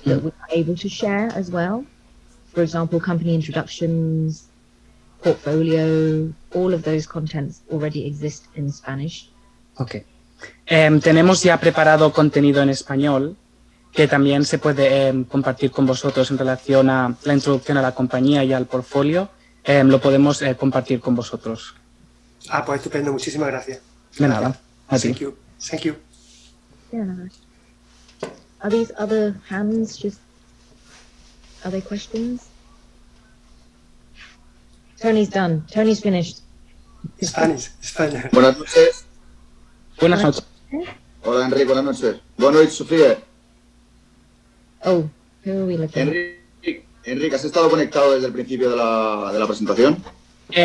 that we're able to share as well. For example, company introductions, portfolio, all of those contents already exist in Spanish. Ok. Tenemos ya preparado contenido en español que también se puede compartir con vosotros en relación a la introducción a la compañía y al portfolio. Lo podemos compartir con vosotros. Ah, pues estupendo, muchísimas gracias. De nada. A ti. Thank you. Thank you. Yeah. Are these other hands just, are they questions? Tony's done. Tony's finished. Spanish. Buenas noches. Buenas noches. Hola, Enrique, buenas noches. Buenas noches, Sofía. Oh, who are we looking at? Enrique, ¿has estado conectado desde el principio de la presentación?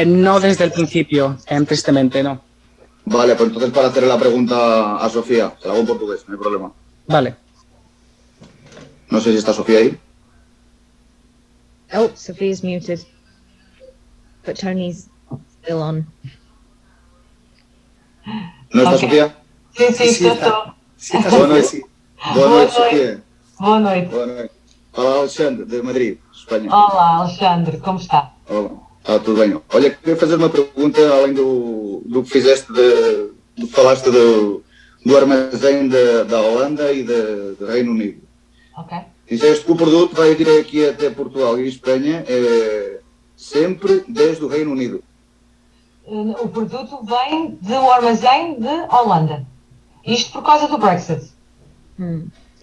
No desde el principio, tristemente no. Vale, pues entonces para hacerle la pregunta a Sofía, se la hago en portugués, no hay problema. Vale. No sé si está Sofía ahí. Oh, Sophia's muted. But Tony's still on. ¿No está Ok. Sofía? Sim, sim, Sí, estou. Sí, está Boa bien, noite. sí. Boa noite, Sofia. Boa noite. Boa noite. Fala Alexandre, de Madrid, Espanha. Olá, Alexandre, como está? Olá. Está tudo bem. Olha, queria fazer uma pergunta, além do que fizeste, do que falaste do armazém da Holanda e do Reino Unido. Ok. Disseste que o produto vai vir aqui até Portugal e Espanha sempre desde o Reino Unido. O produto vem do armazém de Holanda. Isto por causa do Brexit.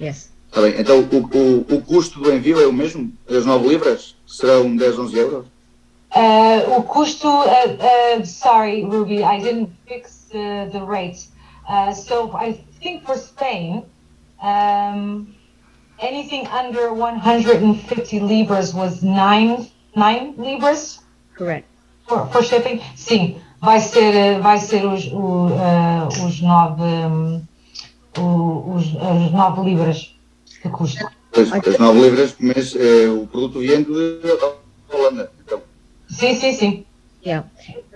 Yes. Está bem, então o custo do envio é o mesmo? As 9 libras? Serão 10, 11 euros? O custo, sorry, Ruby, I didn't fix the rate. So I think for Spain, anything under 150 libras was 9 libras Correct. for shipping. Sim, vai ser os 9 libras de custo. Pois, as 9 libras, mas o produto vindo da Holanda. Então, Sim. Yeah.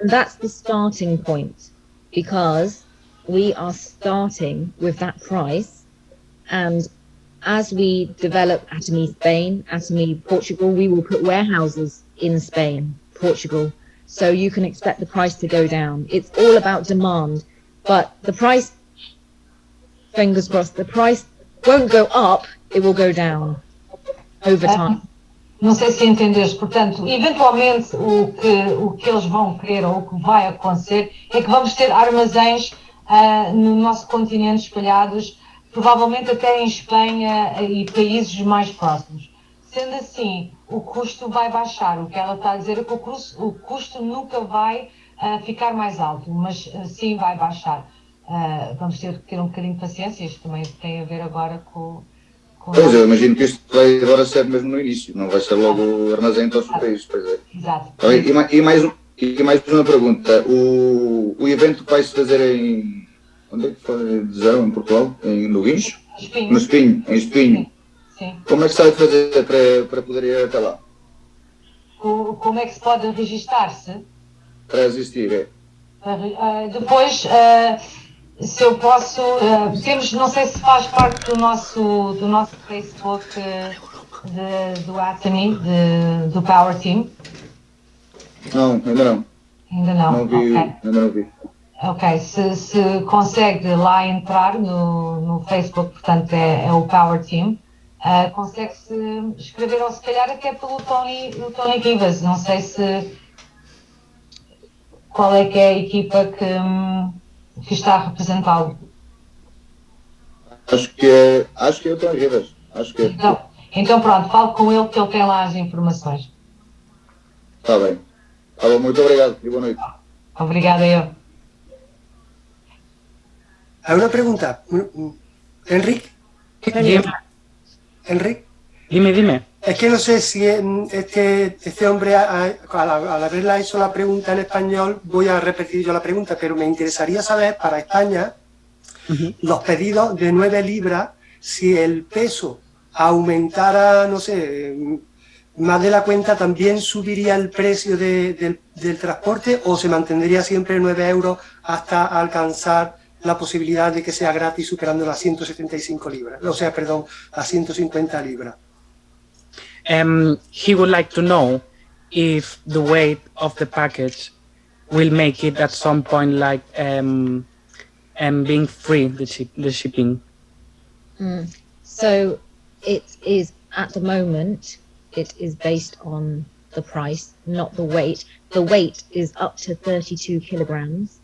And that's the starting point because we are starting with that price. And as we develop Atomy Spain, Atomy Portugal, we will put warehouses in Spain, Portugal. So you can expect the price to go down. It's all about demand. But the price, fingers crossed, the price won't go up, it will go down over time. Não sei se entendes, portanto, eventualmente o que eles vão querer ou o que vai acontecer é que vamos ter armazéns no nosso continente espalhados, provavelmente até em Espanha e países mais próximos. Sendo assim, o custo vai baixar. O que ela está a dizer é que o custo nunca vai ficar mais alto, mas sim vai baixar. Vamos ter que ter um bocadinho de paciência, isto também tem a ver agora com pois, eu imagino que isto vai agora ser mesmo no início, não vai ser logo o armazém em todos os países, pois é. Exato. Tá bem, e mais uma pergunta, o evento vai-se fazer em... Onde é que disseram? Em Portugal? No Guincho? Espinho. No Espinho, em Espinho. Sim. Como é que se vai fazer para poder ir até lá? Como é que se pode registar-se? Para existir, Depois, se eu posso, temos, não sei se faz parte do nosso Facebook do Atomy, do Power Team. Não, ainda não. Ainda não. Não vi, Ok. ainda não vi. Ok, se consegue lá entrar no Facebook, portanto é o Power Team, consegue-se escrever ou se calhar até pelo Tony Rivas, não sei qual é que é a equipa que está a representá-lo. Acho que é o Tony Rivas, acho que é. Então pronto, falo com ele que ele tem lá as informações. Está bem. Tá bom, muito obrigado e boa noite. Obrigada eu. Hay una pregunta. Enrique, Yeah. Enrique. Dime. Es que no sé si este hombre, al haberla hecho la pregunta en español, voy a repetir yo la pregunta, pero me interesaría saber para España los pedidos de 9 libras, si el peso aumentara, no sé, más de la cuenta, ¿también subiría el precio del transporte o se mantendría siempre 9 euros hasta alcanzar la posibilidad de que sea gratis superando las 175 libras? O sea, perdón, las 150 libras. He would like to know if the weight of the package will make it at some point like being free, the shipping. So it is at the moment, it is based on the price, not the weight. The weight is up to 32 kilograms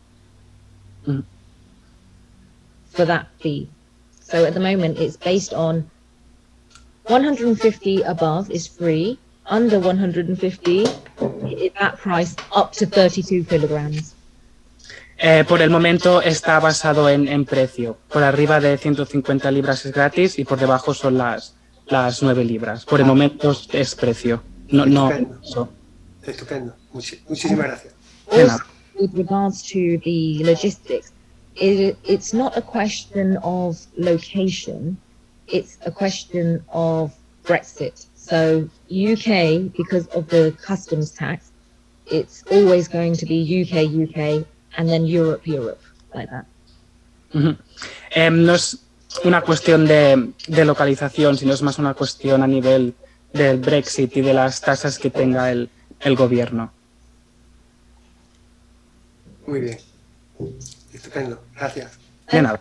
for that fee. So at the moment it's based on 150 above is free, under 150 is that price up to 32 kilograms. Por el momento está basado en precio. Por arriba de 150 libras es gratis y por debajo son las 9 libras. Por el momento es precio. Estupendo. Muchísimas gracias. Also, with regards to the logistics, it's not a question of location, it's a question of Brexit. So UK, because of the customs tax, it's always going to be UK, and then Europe, like that. No es una cuestión de localización, sino es más una cuestión a nivel del Brexit y de las tasas que tenga el gobierno. Muy bien. Estupendo. Gracias. De nada.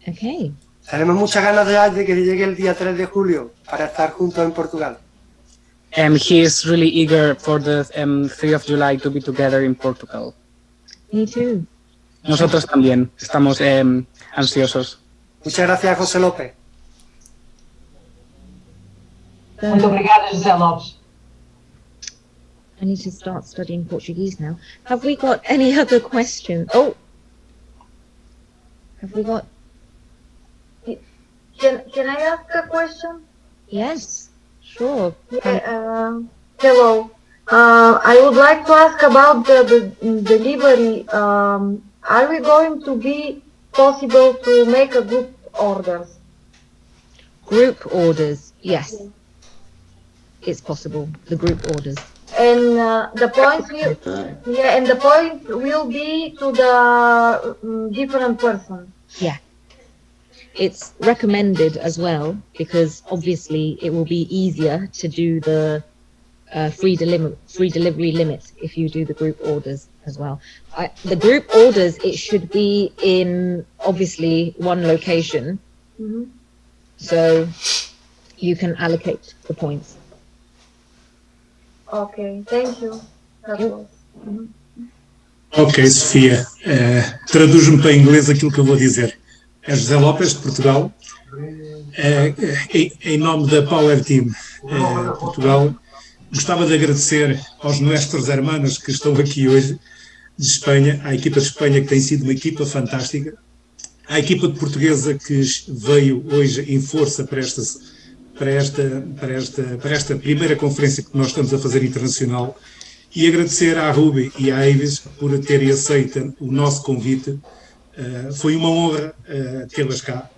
Okay. Tenemos muchas ganas de que llegue el día 3 de julio para estar juntos en Portugal. He is really eager for the 3 of July to be together in Portugal. Me too. Nosotros también estamos ansiosos. Muchas gracias, José López. Muito obrigada, José Lopes. I need to start studying Portuguese now. Have we got any other questions? Oh, have we got? Can I ask a question? Yes, sure. Hello. I would like to ask about the delivery. Are we going to be possible to make a group orders? Group orders, yes. It's possible. The group orders. And the point will be to the different person. Yeah. It's recommended as well because obviously it will be easier to do the free delivery limit if you do the group orders as well. The group orders, it should be in obviously one location, so you can allocate the points. Okay, thank you. Ok, Sofia, traduz-me para inglês aquilo que eu vou dizer. É José Lopes, de Portugal, em nome da Power Team Portugal. Gostava de agradecer aos nossos hermanos que estão aqui hoje, de Espanha, à equipa de Espanha, que tem sido uma equipa fantástica, à equipa de portuguesa que veio hoje em força para esta primeira conferência que nós estamos a fazer internacional, e agradecer à Ruby e à Avis por terem aceito o nosso convite. Foi uma honra tê-las cá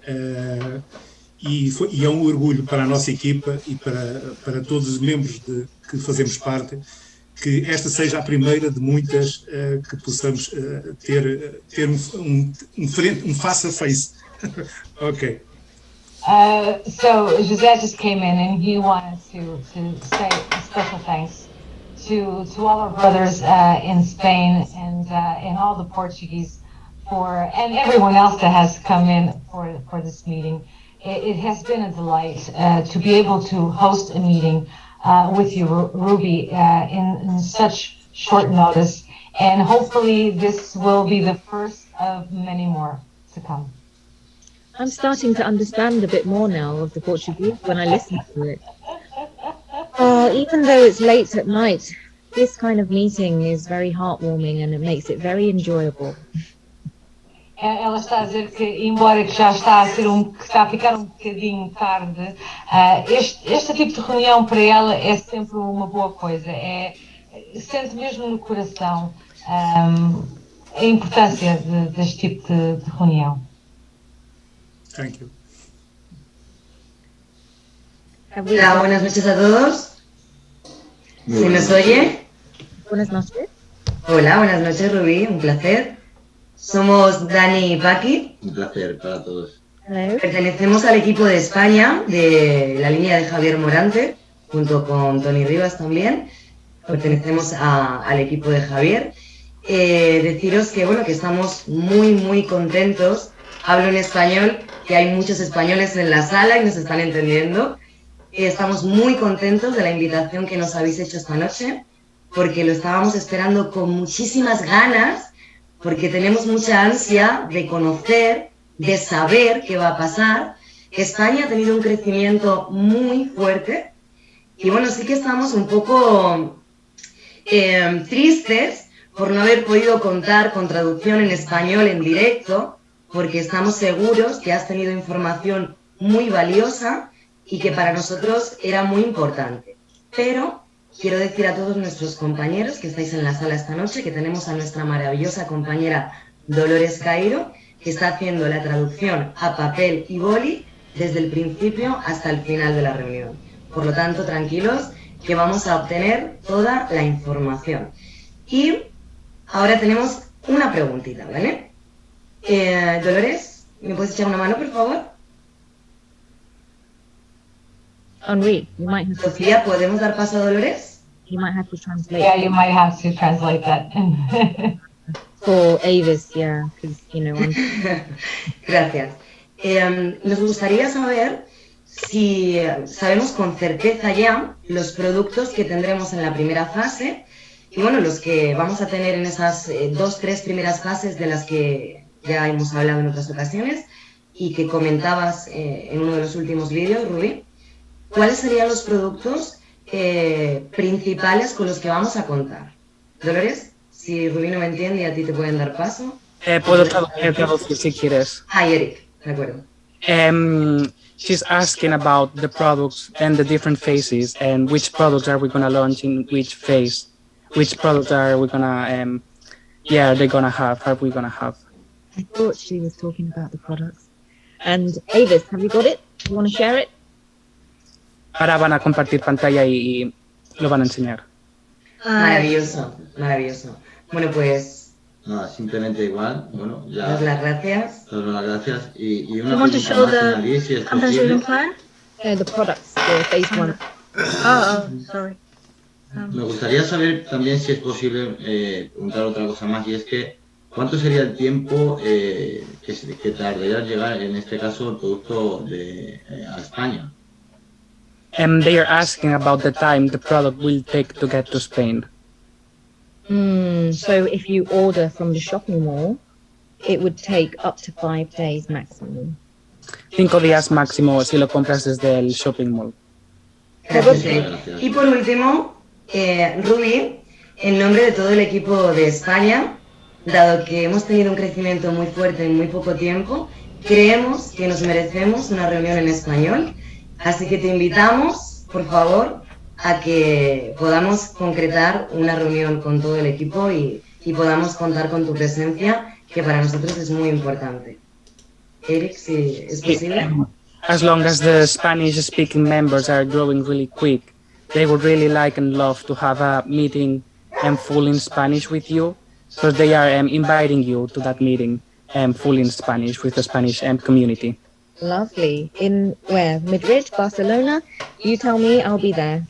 e é um orgulho para a nossa equipa e para todos os membros que fazemos parte, que esta seja a primeira de muitas que possamos ter um face-a-face. Ok. So José just came in and he wanted to say a special thanks to all our brothers in Spain and all the Portuguese and everyone else that has come in for this meeting. It has been a delight to be able to host a meeting with you, Ruby, in such short notice, and hopefully this will be the first of many more to come. I'm starting to understand a bit more now of the Portuguese when I listen to it. Even though it's late at night, this kind of meeting is very heartwarming and it makes it very enjoyable. ela está a dizer que, embora que já está a ser que está a ficar um bocadinho tarde, este tipo de reunião para ela é sempre uma boa coisa. Sente mesmo no coração a importância deste tipo de reunião. Thank you. Hola, buenas noches a todos. ¿Se nos oye? Buenas noches. Hola, buenas noches, Rubí, un placer. Somos Dani y Paqui. Un placer para todos. Hello. Pertenecemos al equipo de España, de la línea de Javier Morante, junto con Tony Rivas también. Pertenecemos al equipo de Javier. Deciros que, bueno, que estamos muy contentos. Hablo en español, que hay muchos españoles en la sala y nos están entendiendo. Estamos muy contentos de la invitación que nos habéis hecho esta noche, porque lo estábamos esperando con muchísimas ganas, porque tenemos mucha ansia de conocer, de saber qué va a pasar. España ha tenido un crecimiento muy fuerte y bueno, sí que estamos un poco tristes por no haber podido contar con traducción en español en directo, porque estamos seguros que has tenido información muy valiosa y que para nosotros era muy importante. Pero quiero decir a todos nuestros compañeros que estáis en la sala esta noche que tenemos a nuestra maravillosa compañera Dolores Cairo, que está haciendo la traducción a papel y boli desde el principio hasta el final de la reunión. Por lo tanto, tranquilos, que vamos a obtener toda la información. Y ahora tenemos una preguntita, ¿vale? Dolores, ¿me puedes echar una mano, por favor? Henri, you might have Sofía, ¿podemos dar paso a Dolores? to translate. Yeah, you might have to translate that. For Avis, yeah, because, Gracias. Nos gustaría saber si sabemos con certeza ya los productos que tendremos en la primera fase y bueno, los que vamos a tener en esas 2-3 primeras fases de las que ya hemos hablado en otras ocasiones y que comentabas en uno de los últimos vídeos, Rubí. ¿Cuáles serían los productos principales con los que vamos a contar? Dolores, si Rubí no me entiende y a ti te pueden dar paso. Puedo traducir si quieres. Eric, de acuerdo. She's asking about the products and the different phases and which products are we going to launch in which phase. Which products are we going to, are we going to have? I thought she was talking about the products. And Avis, have you got it? You want to share it? Ahora van a compartir pantalla y lo van a enseñar. Maravilloso, maravilloso. Bueno, pues... simplemente igual, bueno, ya... Daros las gracias. Daros las gracias y una You want to show pregunta más, Annalise, si es content posible. reading plan? The products, the phase one. Sorry. Me gustaría saber también si es posible preguntar otra cosa más, y es que ¿cuánto sería el tiempo que tardaría en llegar, en este caso, el producto a España? They are asking about the time the product will take to get to Spain. So if you order from the shopping mall, it would take up to 5 days maximum. 5 días máximo si lo compras desde el shopping mall. Gracias. Y por último, Rubí, en nombre de todo el equipo de España, dado que hemos tenido un crecimiento muy fuerte en muy poco tiempo, creemos que nos merecemos una reunión en español. Así que te invitamos, por favor, a que podamos concretar una reunión con todo el equipo y podamos contar con tu presencia, que para nosotros es muy importante. Eric, si es posible. As long as the Spanish-speaking members are growing really quick, they would really like and love to have a meeting full in Spanish with you. So they are inviting you to that meeting full in Spanish with the Spanish community. Lovely. In where? Madrid, Barcelona? You tell me, I'll be there.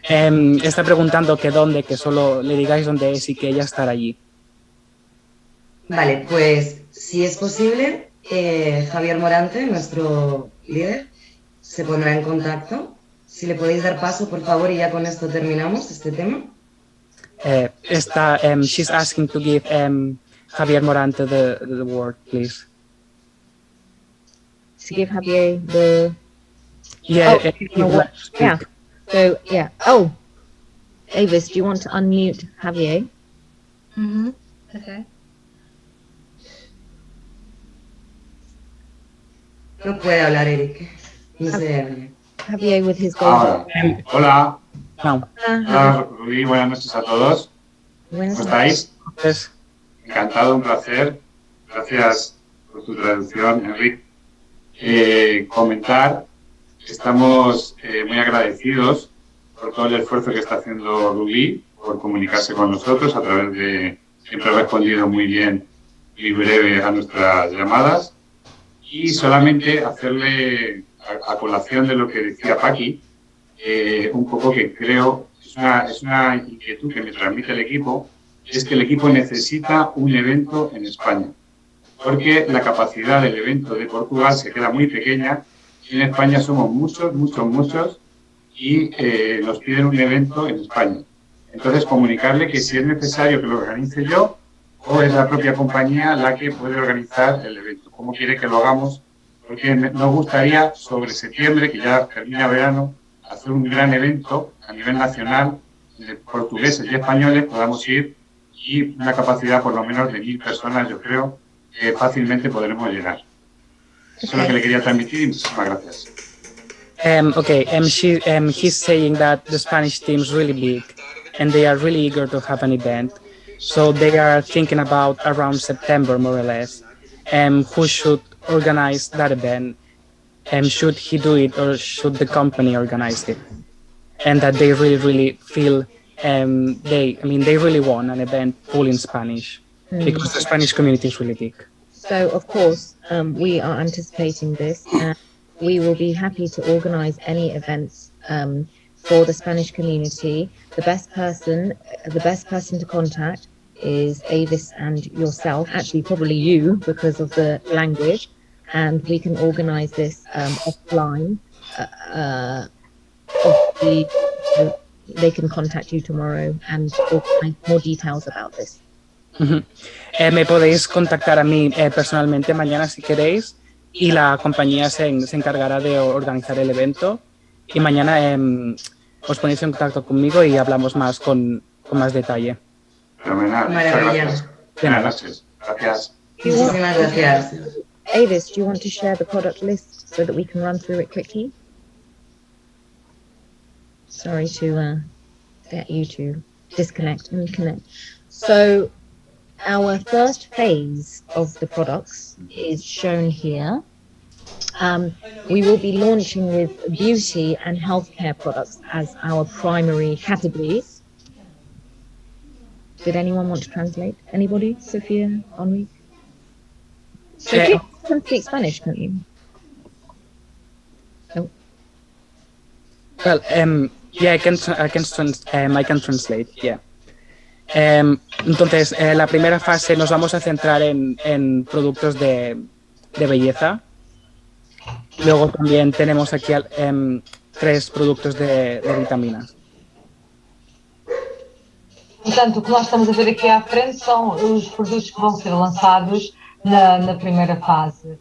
Está preguntando que dónde, que solo le digáis dónde es y que ella estará allí. Vale, pues si es posible, Javier Morante, nuestro líder, se pondrá en contacto. Si le podéis dar paso, por favor, y ya con esto terminamos este tema. She's asking to give Javier Morante the word, please. To give Javier the... Yeah. Yeah. So, yeah. Oh, Avis, do you want to unmute Javier? Okay. No puede hablar, Eric. No sé. Javier with his Ahora. Hola. No. Hola, Rubí, buenas noches a todos. ¿Cómo estáis? Pues, Encantado, un placer. Gracias por tu traducción, Enrique. Comentar, estamos muy agradecidos por todo el esfuerzo que está haciendo Rubí por comunicarse con nosotros a través de... Siempre ha respondido muy bien y breve a nuestras llamadas. Y solamente hacerle a colación de lo que decía Paqui, un poco que creo es una inquietud que me transmite el equipo, es que el equipo necesita un evento en España, porque la capacidad del evento de Portugal se queda muy pequeña y en España somos muchos y nos piden un evento en España. Entonces comunicarle que si es necesario que lo organice yo o es la propia compañía la que puede organizar el evento, cómo quiere que lo hagamos, porque nos gustaría sobre septiembre, que ya termina verano, hacer un gran evento a nivel nacional, de portugueses y españoles podamos ir y una capacidad por lo menos de 1000 personas, yo creo, que fácilmente podremos llegar. Eso es lo que le quería transmitir y muchísimas gracias. Okay, he's saying that the Spanish team is really big and they are really eager to have an event. So they are thinking about around September, more or less, who should organize that event. Should he do it or should the company organize it? And that they really feel they really want an event full in Spanish because the Spanish community is really big. So, of course, we are anticipating this, and we will be happy to organize any events for the Spanish community. The best person to contact is Avis and yourself, actually probably you because of the language, and we can organize this offline. They can contact you tomorrow and organize more details about this. Me podéis contactar a mí personalmente mañana si queréis y la compañía se encargará de organizar el evento y mañana os ponéis en contacto conmigo y hablamos más con más detalle. Fenomenal. Maravilla. Buenas noches. Gracias. Muchísimas gracias. Avis, do you want to share the product list so that we can run through it quickly? Sorry to get you to disconnect and connect. So our first phase of the products is shown here. We will be launching with beauty and healthcare products as our primary categories. Did anyone want to translate? Anybody? Sophia? Henri? Sophia, you can speak Spanish, can't you? Oh. Well, yeah, I can translate, yeah. Entonces, la primera fase nos vamos a centrar en productos de belleza. Luego también tenemos aquí 3 productos de vitaminas. Portanto, o que nós estamos a ver aqui à frente são os produtos que vão ser lançados na primeira fase.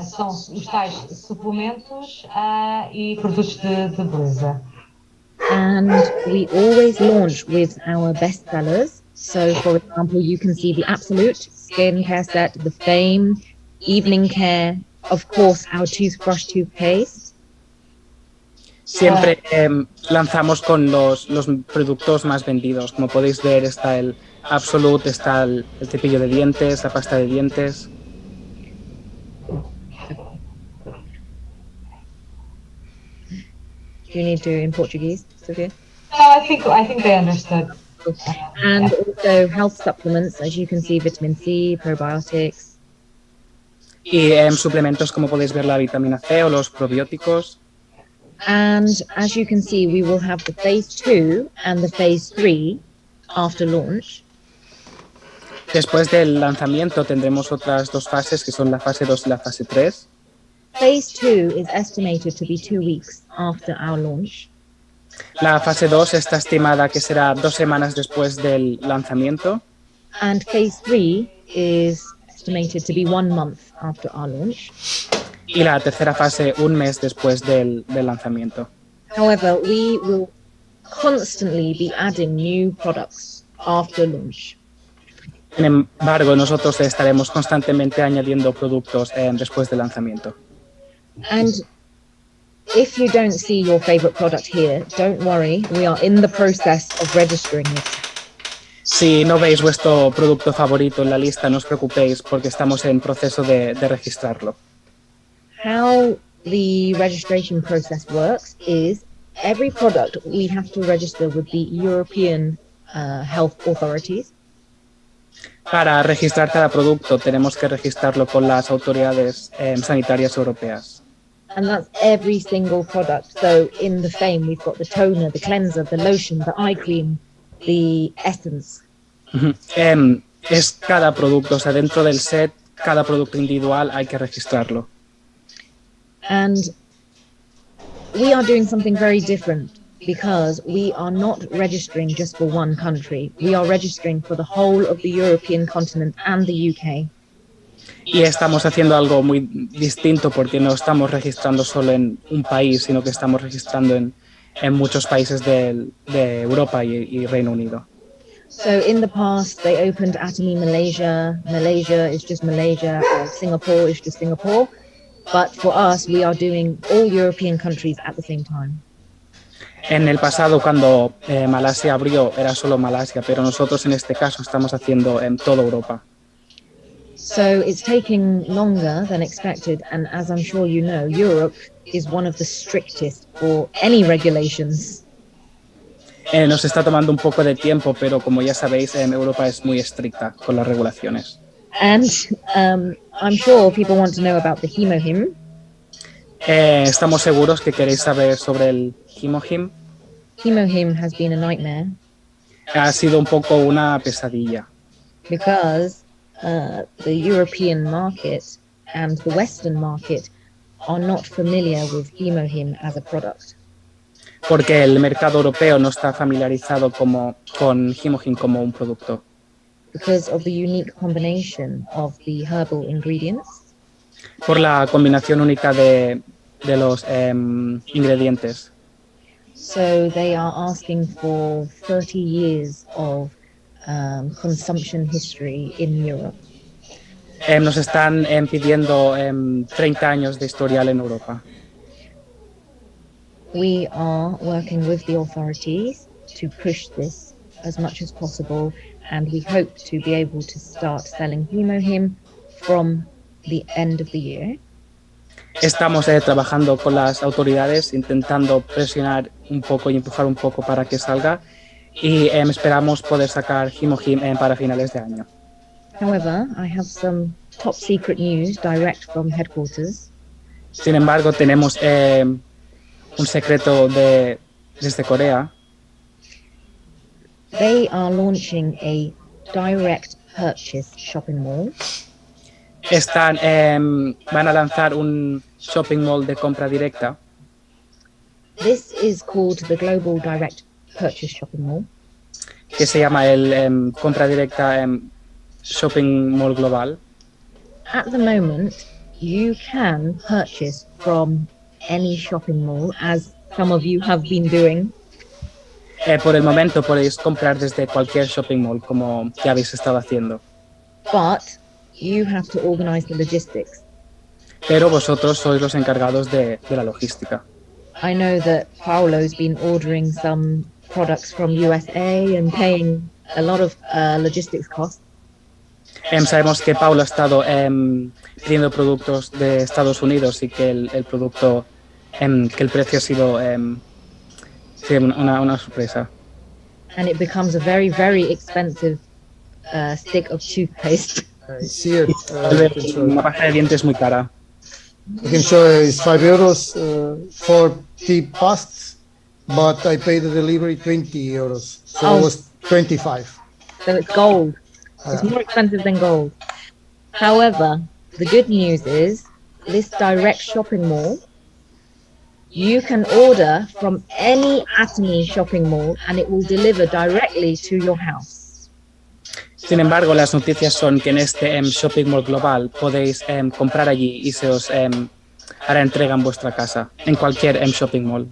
São os tais suplementos e produtos de beleza. And we always launch with our best sellers. So, for example, you can see the Absolute skincare set, the Fame, Evening Care, of course, our toothbrush toothpaste. Siempre lanzamos con los productos más vendidos. Como podéis ver, está el Absolute, está el cepillo de dientes, la pasta de dientes. Do you need to in Portuguese, Sophia? No, I think they understood. And also health supplements, as you can see, vitamin C, probiotics. Y suplementos, como podéis ver, la vitamina C o los probióticos. And as you can see, we will have the phase 2 and the phase 3 after launch. Después del lanzamiento tendremos otras 2 fases, que son la fase 2 y la fase 3. Phase 2 is estimated to be 2 weeks after our launch. La fase 2 está estimada que será 2 semanas después del lanzamiento. And phase 3 is estimated to be 1 month after our launch. Y la tercera fase 1 mes después del lanzamiento. However, we will constantly be adding new products after launch. Sin embargo, nosotros estaremos constantemente añadiendo productos después del lanzamiento. And if you don't see your favorite product here, don't worry, we are in the process of registering it. Si no veis vuestro producto favorito en la lista, no os preocupéis porque estamos en proceso de registrarlo. How the registration process works is every product we have to register with the European health authorities. Para registrar cada producto tenemos que registrarlo con las autoridades sanitarias europeas. And that's every single product. So in the frame we've got the toner, the cleanser, the lotion, the eye cream, the essence. Es cada producto, o sea, dentro del set, cada producto individual hay que registrarlo. And we are doing something very different because we are not registering just for one country. We are registering for the whole of the European continent and the UK. Y estamos haciendo algo muy distinto porque no estamos registrando solo en un país, sino que estamos registrando en muchos países de Europa y Reino Unido. So in the past, they opened Atomy Malaysia. Malaysia is just Malaysia, or Singapore is just Singapore. But for us, we are doing all European countries at the same time. En el pasado, cuando Malasia abrió, era solo Malasia, pero nosotros en este caso estamos haciendo en toda Europa. So it's taking longer than expected, and as I'm sure you know, Europe is one of the strictest for any regulations. Nos está tomando un poco de tiempo, pero como ya sabéis, Europa es muy estricta con las regulaciones. And I'm sure people want to know about the hemohim. Estamos seguros que queréis saber sobre el hemohim. Hemohim has been a nightmare. Ha sido un poco una pesadilla. Because the European market and the Western market are not familiar with hemohim as a product. Porque el mercado europeo no está familiarizado con hemohim como un producto. Because of the unique combination of the herbal ingredients. Por la combinación única de los ingredientes. So they are asking for 30 years of consumption history in Europe. Nos están pidiendo 30 años de historial en Europa. We are working with the authorities to push this as much as possible, and we hope to be able to start selling hemohim from the end of the year. Estamos trabajando con las autoridades, intentando presionar un poco y empujar un poco para que salga, y esperamos poder sacar hemohim para finales de año. However, I have some top secret news direct from headquarters. Sin embargo, tenemos un secreto desde Corea. They are launching a direct purchase shopping mall. Van a lanzar un shopping mall de compra directa. This is called the Global Direct Purchase Shopping Mall. Que se llama el compra directa shopping mall global. At the moment, you can purchase from any shopping mall, as some of you have been doing. Por el momento podéis comprar desde cualquier shopping mall, como ya habéis estado haciendo. But you have to organize the logistics. Pero vosotros sois los encargados de la logística. I know that Paolo's been ordering some products from USA and paying a lot of logistics costs. Sabemos que Paulo ha estado pidiendo productos de Estados Unidos y que el producto, que el precio ha sido una sorpresa. And it becomes a very, very expensive stick of toothpaste. I see it. Una pasta de dientes muy cara. I can show you it's €5 for the past, but I paid the delivery €20, so it was 25. So it's gold. It's more expensive than gold. However, the good news is this direct shopping mall, you can order from any Atomy shopping mall and it will deliver directly to your house. Sin embargo, las noticias son que en este shopping mall global podéis comprar allí y se os hará entrega en vuestra casa, en cualquier shopping mall.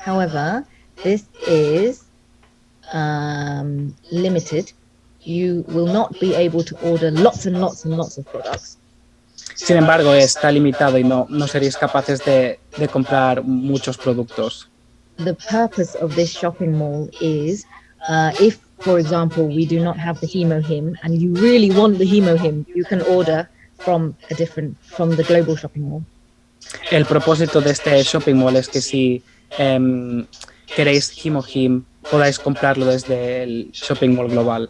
However, this is limited. You will not be able to order lots and lots and lots of products. Sin embargo, está limitado y no seréis capaces de comprar muchos productos. The purpose of this shopping mall is if, for example, we do not have the Hemo Him and you really want the Hemo Him, you can order from the global shopping mall. El propósito de este shopping mall es que si queréis Him, podáis comprarlo desde el shopping mall global.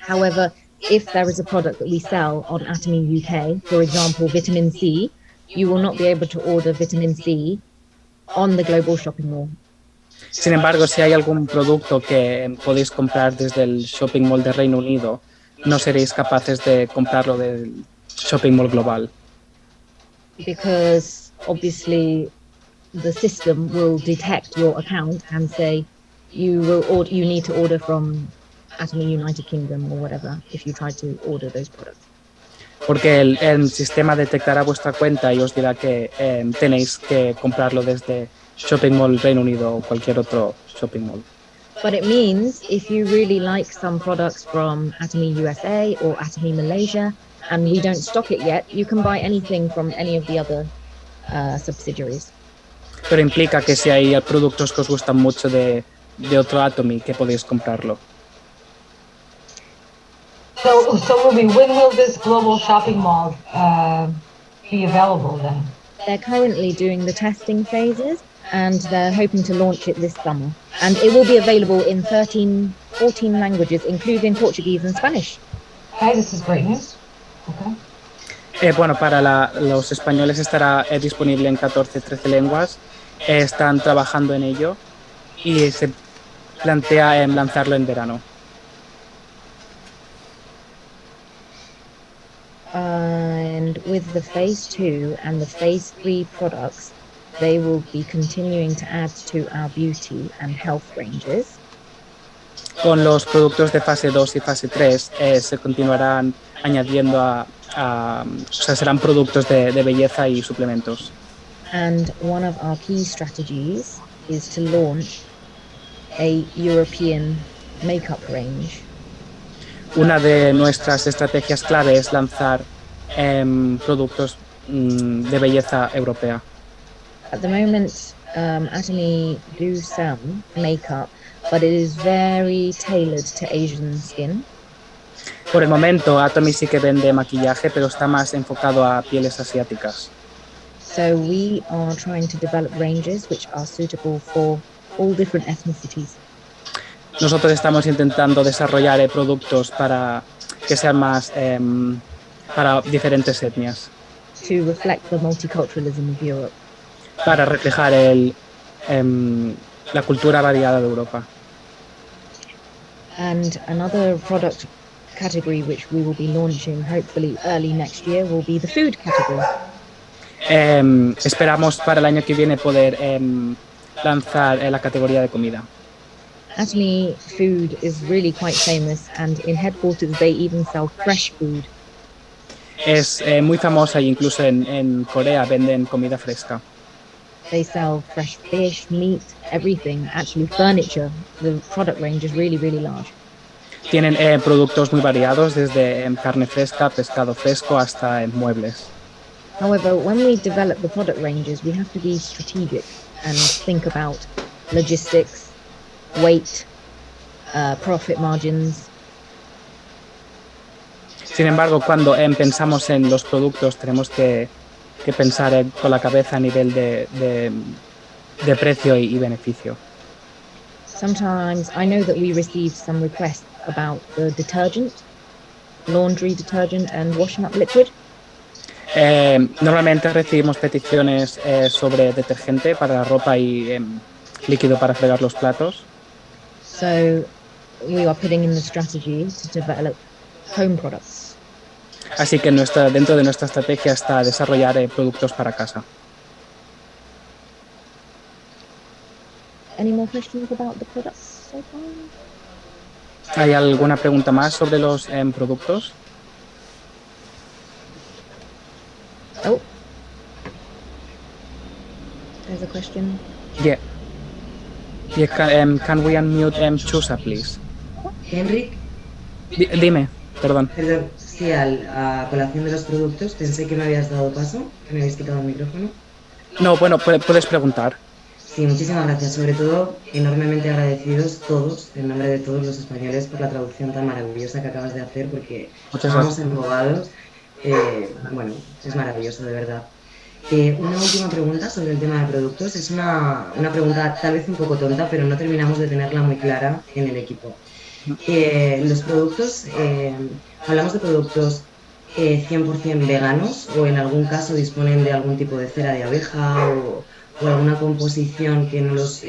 However, if there is a product that we sell on Atomy UK, for example, vitamin C, you will not be able to order vitamin C on the global shopping mall. Sin embargo, si hay algún producto que podéis comprar desde el shopping mall de Reino Unido, no seréis capaces de comprarlo del shopping mall global. Because obviously the system will detect your account and say you need to order from Atomy United Kingdom or whatever if you try to order those products. Porque el sistema detectará vuestra cuenta y os dirá que tenéis que comprarlo desde shopping mall Reino Unido o cualquier otro shopping mall. But it means if you really like some products from Atomy USA or Atomy Malaysia and we don't stock it yet, you can buy anything from any of the other subsidiaries. Pero implica que si hay productos que os gustan mucho de otro Atomy, que podéis comprarlo. So Ruby, when will this global shopping mall be available then? They're currently doing the testing phases and they're hoping to launch it this summer. And it will be available in 14 languages, including Portuguese and Spanish. Okay, this is great news. Okay. Bueno, para los españoles estará disponible en 14-13 lenguas. Están trabajando en ello y se plantea lanzarlo en verano. And with the phase 2 and the phase 3 products, they will be continuing to add to our beauty and health ranges. Con los productos de fase 2 y fase 3 se continuarán añadiendo o sea, serán productos de belleza y suplementos. And one of our key strategies is to launch a European makeup range. Una de nuestras estrategias clave es lanzar productos de belleza europea. At the moment, Atomy do sell makeup, but it is very tailored to Asian skin. Por el momento, Atomy sí que vende maquillaje, pero está más enfocado a pieles asiáticas. So we are trying to develop ranges which are suitable for all different ethnicities. Nosotros estamos intentando desarrollar productos para que sean más para diferentes etnias. To reflect the multiculturalism of Europe. Para reflejar la cultura variada de Europa. And another product category which we will be launching hopefully early next year will be the food category. Esperamos para el año que viene poder lanzar la categoría de comida. Atomy food is really quite famous and in headquarters they even sell fresh food. Es muy famosa e incluso en Corea venden comida fresca. They sell fresh fish, meat, everything, actually furniture. The product range is really, really large. Tienen productos muy variados, desde carne fresca, pescado fresco, hasta muebles. However, when we develop the product ranges, we have to be strategic and think about logistics, weight, profit margins. Sin embargo, cuando pensamos en los productos, tenemos que pensar con la cabeza a nivel de precio y beneficio. Sometimes I know that we received some requests about the detergent, laundry detergent and washing up liquid. Normalmente recibimos peticiones sobre detergente para la ropa y líquido para fregar los platos. So we are putting in the strategy to develop home products. Así que dentro de nuestra estrategia está desarrollar productos para casa. Any more questions about the products so far? ¿Hay alguna pregunta más sobre los productos? Oh, there's a question. Yeah. Can we unmute Chusa, please? Henrik. Dime, perdón. Perdón, sí. Sí, a colación de los productos, pensé que me habías dado paso, que me habéis quitado el micrófono. No, bueno, puedes preguntar. Sí, muchísimas gracias. Sobre todo, enormemente agradecidos todos, en nombre de todos los españoles, por la traducción tan maravillosa que acabas de hacer, porque Muchas estábamos gracias. embobados. Bueno, es maravilloso, de verdad. Una última pregunta sobre el tema de productos. Es una pregunta tal vez un poco tonta, pero no terminamos de tenerla muy clara en el equipo. Los productos, hablamos de productos 100% veganos o en algún caso disponen de algún tipo de cera de abeja o alguna composición que no los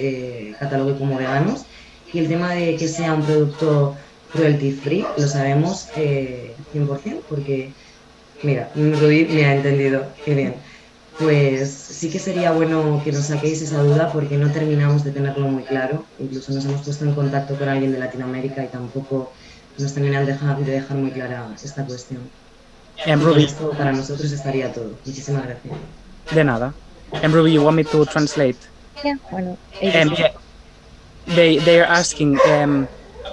catalogue como veganos. Y el tema de que sea un producto cruelty free, lo sabemos 100% porque, mira, Rubí me ha entendido, qué bien. Pues sí que sería bueno que nos saquéis esa duda porque no terminamos de tenerlo muy claro. Incluso nos hemos puesto en contacto con alguien de Latinoamérica y tampoco nos terminan de dejar muy clara esta cuestión. Y con Ruby, esto para nosotros estaría todo. Muchísimas gracias. de nada. Ruby, you want me to translate? Yeah, why not? Yeah, they are asking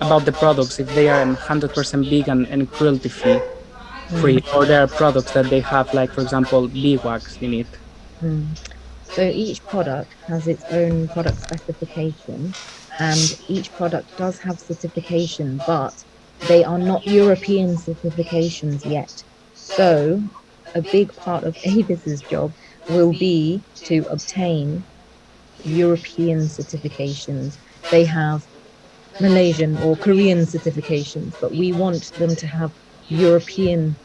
about the products, if they are 100% vegan and cruelty free, or there are products that they have, like for example, beeswax in it. So each product has its own product specification, and each product does have certification, but they are not European certifications yet. So a big part of Avis's job will be to obtain European certifications. They have Malaysian or Korean certifications, but we want them to have European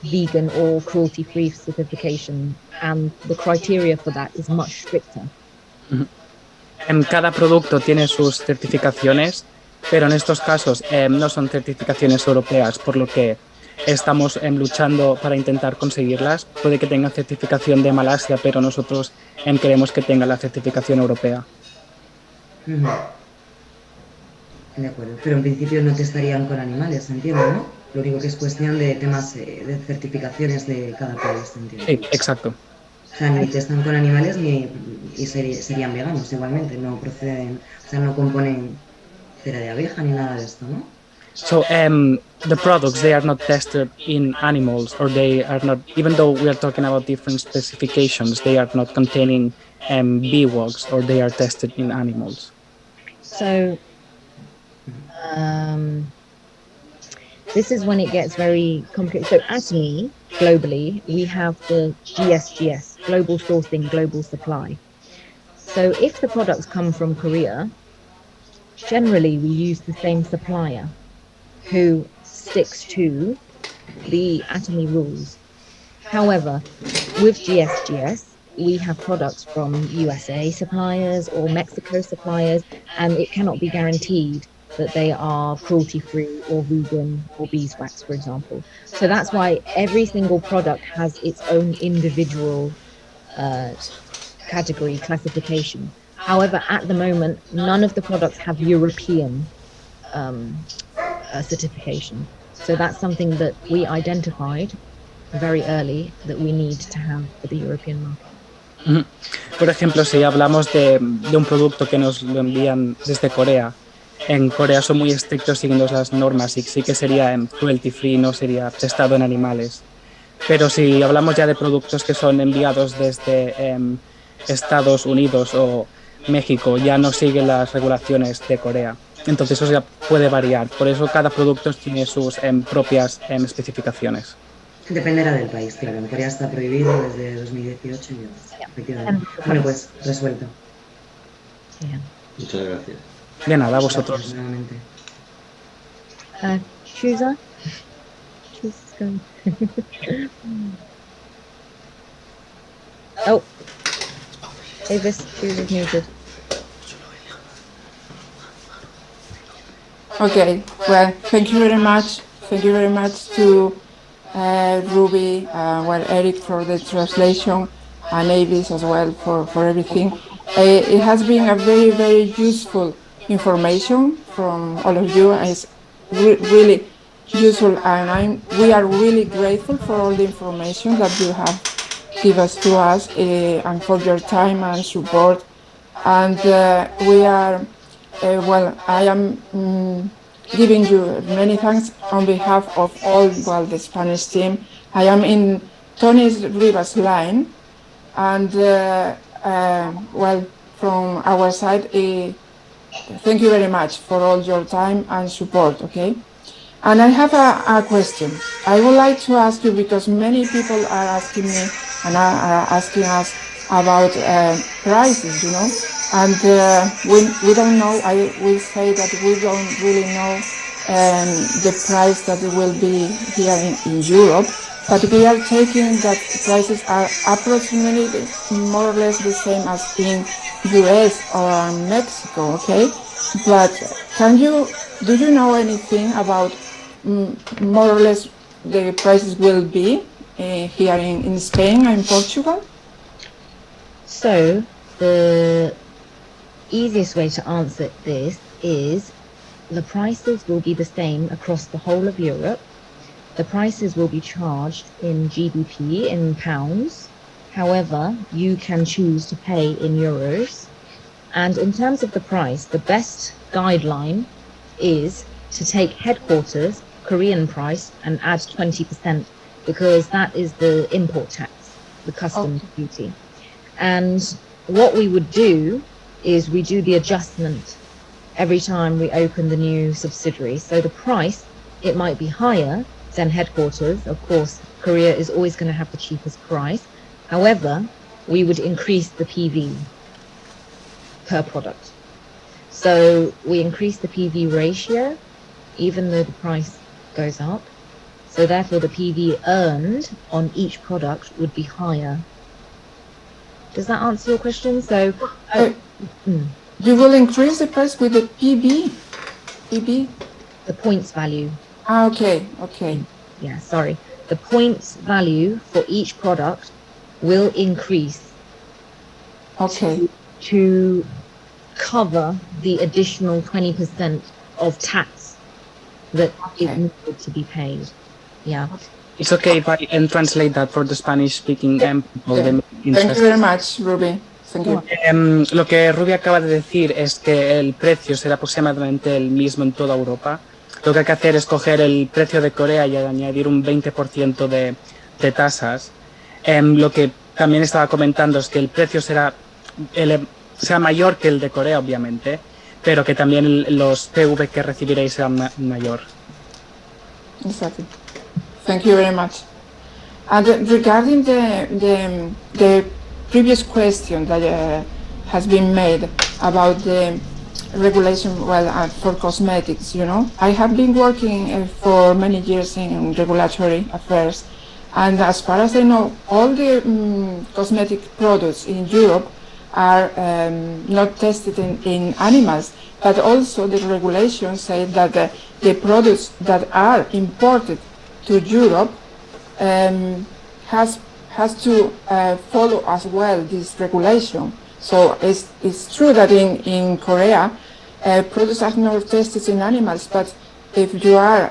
vegan or cruelty-free certification, and the criteria for that is much stricter. En cada producto tiene sus certificaciones, pero en estos casos no son certificaciones europeas, por lo que estamos luchando para intentar conseguirlas. Puede que tenga certificación de Malasia, pero nosotros queremos que tenga la certificación europea. De acuerdo, pero en principio no testarían con animales, entiendo, ¿no? Lo único que es cuestión de temas de certificaciones de cada país, entiendo. Sí, exacto. O sea, ni testan con animales y serían veganos igualmente, no proceden, o sea, no componen cera de abeja ni nada de esto, ¿no? So the products, they are not tested in animals, or they are not, even though we are talking about different specifications, they are not containing beeswax, or they are tested in animals. So this is when it gets very complicated. So Atomy, globally, we have the GSGS, Global Sourcing, Global Supply. So if the products come from Korea, generally we use the same supplier who sticks to the Atomy rules. However, with GSGS, we have products from USA suppliers or Mexico suppliers, and it cannot be guaranteed that they are cruelty-free or vegan or beeswax, for example. So that's why every single product has its own individual category classification. However, at the moment, none of the products have European certification. So that's something that we identified very early that we need to have for the European market. Por ejemplo, si hablamos de un producto que nos lo envían desde Corea, en Corea son muy estrictos siguiendo las normas y sí que sería cruelty free, no sería testado en animales. Pero si hablamos ya de productos que son enviados desde Estados Unidos o México, ya no siguen las regulaciones de Corea. Entonces eso ya puede variar. Por eso cada producto tiene sus propias especificaciones. Dependerá del país, claro. En Corea está prohibido desde 2018 y efectivamente. Bueno, pues resuelto. Muchas gracias. De nada, a vosotros. Chooser? Chooser's going. Oh. Avis, Chooser's muted. Okay, well, thank you very much. Thank you very much to Ruby, Eric for the translation, and Avis as well for everything. It has been a very, very useful information from all of you. It's really useful, and we are really grateful for all the information that you have given to us and for your time and support. And we are, I am giving you many thanks on behalf of all, well, the Spanish team. I am in Tony Rivas' line, and well, from our side, thank you very much for all your time and support, okay? And I have a question. I would like to ask you, because many people are asking me and are asking us about prices, you know, and we don't know. I will say that we don't really know the price that it will be here in Europe, but we are taking that prices are approximately more or less the same as in US or Mexico, okay? But do you know anything about more or less the prices will be here in Spain and Portugal? So the easiest way to answer this is the prices will be the same across the whole of Europe. The prices will be charged in GBP, in pounds. However, you can choose to pay in euros. And in terms of the price, the best guideline is to take headquarters Korean price and add 20%, because that is the import tax, the customs duty. And what we would do is we do the adjustment every time we open the new subsidiary. So the price, it might be higher than headquarters. Of course, Korea is always going to have the cheapest price. However, we would increase the PV per product. So we increase the PV ratio, even though the price goes up. So therefore the PV earned on each product would be higher. Does that answer your question? So you will increase the price with the PV? The points value. Okay. Yeah, sorry. The points value for each product will increase. Okay. To cover the additional 20% of tax that is needed to be paid. Yeah. It's okay if I translate that for the Spanish-speaking people. Thank you very much, Ruby. Thank you. Lo que Ruby acaba de decir es que el precio será aproximadamente el mismo en toda Europa. Lo que hay que hacer es coger el precio de Corea y añadir un 20% de tasas. Lo que también estaba comentando es que el precio será mayor que el de Corea, obviamente, pero que también los PV que recibiréis serán mayor. Exactly. Thank you very much. And regarding the previous question that has been made about the regulation, for cosmetics, you know, I have been working for many years in regulatory affairs, and as far as I know, all the cosmetic products in Europe are not tested in animals, but also the regulations say that the products that are imported to Europe has to follow as well this regulation. So it's true that in Korea, products are not tested in animals, but if you are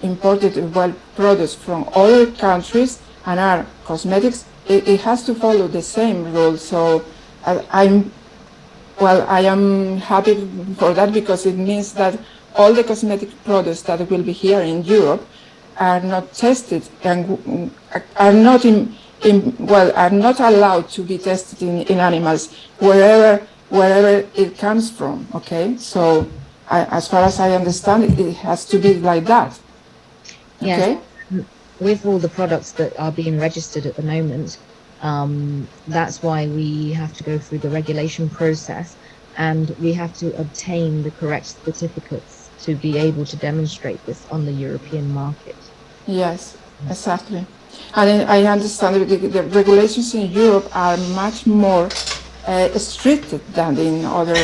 imported products from other countries and are cosmetics, it has to follow the same rules. So I am happy for that, because it means that all the cosmetic products that will be here in Europe are not tested and are not are not allowed to be tested in animals wherever it comes from. Okay, so as far as I understand it has to be like that. Okay. Yes. With all the products that are being registered at the moment, that's why we have to go through the regulation process, and we have to obtain the correct certificates to be able to demonstrate this on the European market. Yes, exactly. And I understand that the regulations in Europe are much more stricter than in other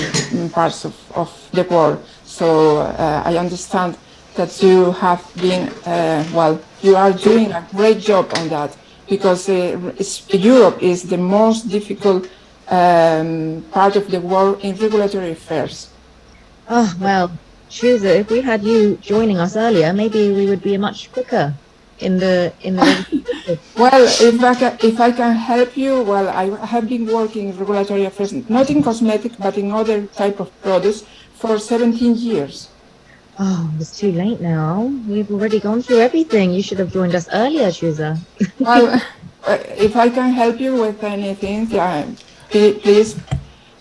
parts of the world. So I understand that you have been, you are doing a great job on that, because Europe is the most difficult part of the world in regulatory affairs. Oh, well, Shuza, if we had you joining us earlier, maybe we would be much quicker in the Well, if I can help you, well, I have been working in regulatory affairs, not in cosmetic, but in other type of products for 17 years. Oh, it's too late now. We've already gone through everything. You should have joined us earlier, Shuza. Well, if I can help you with anything, please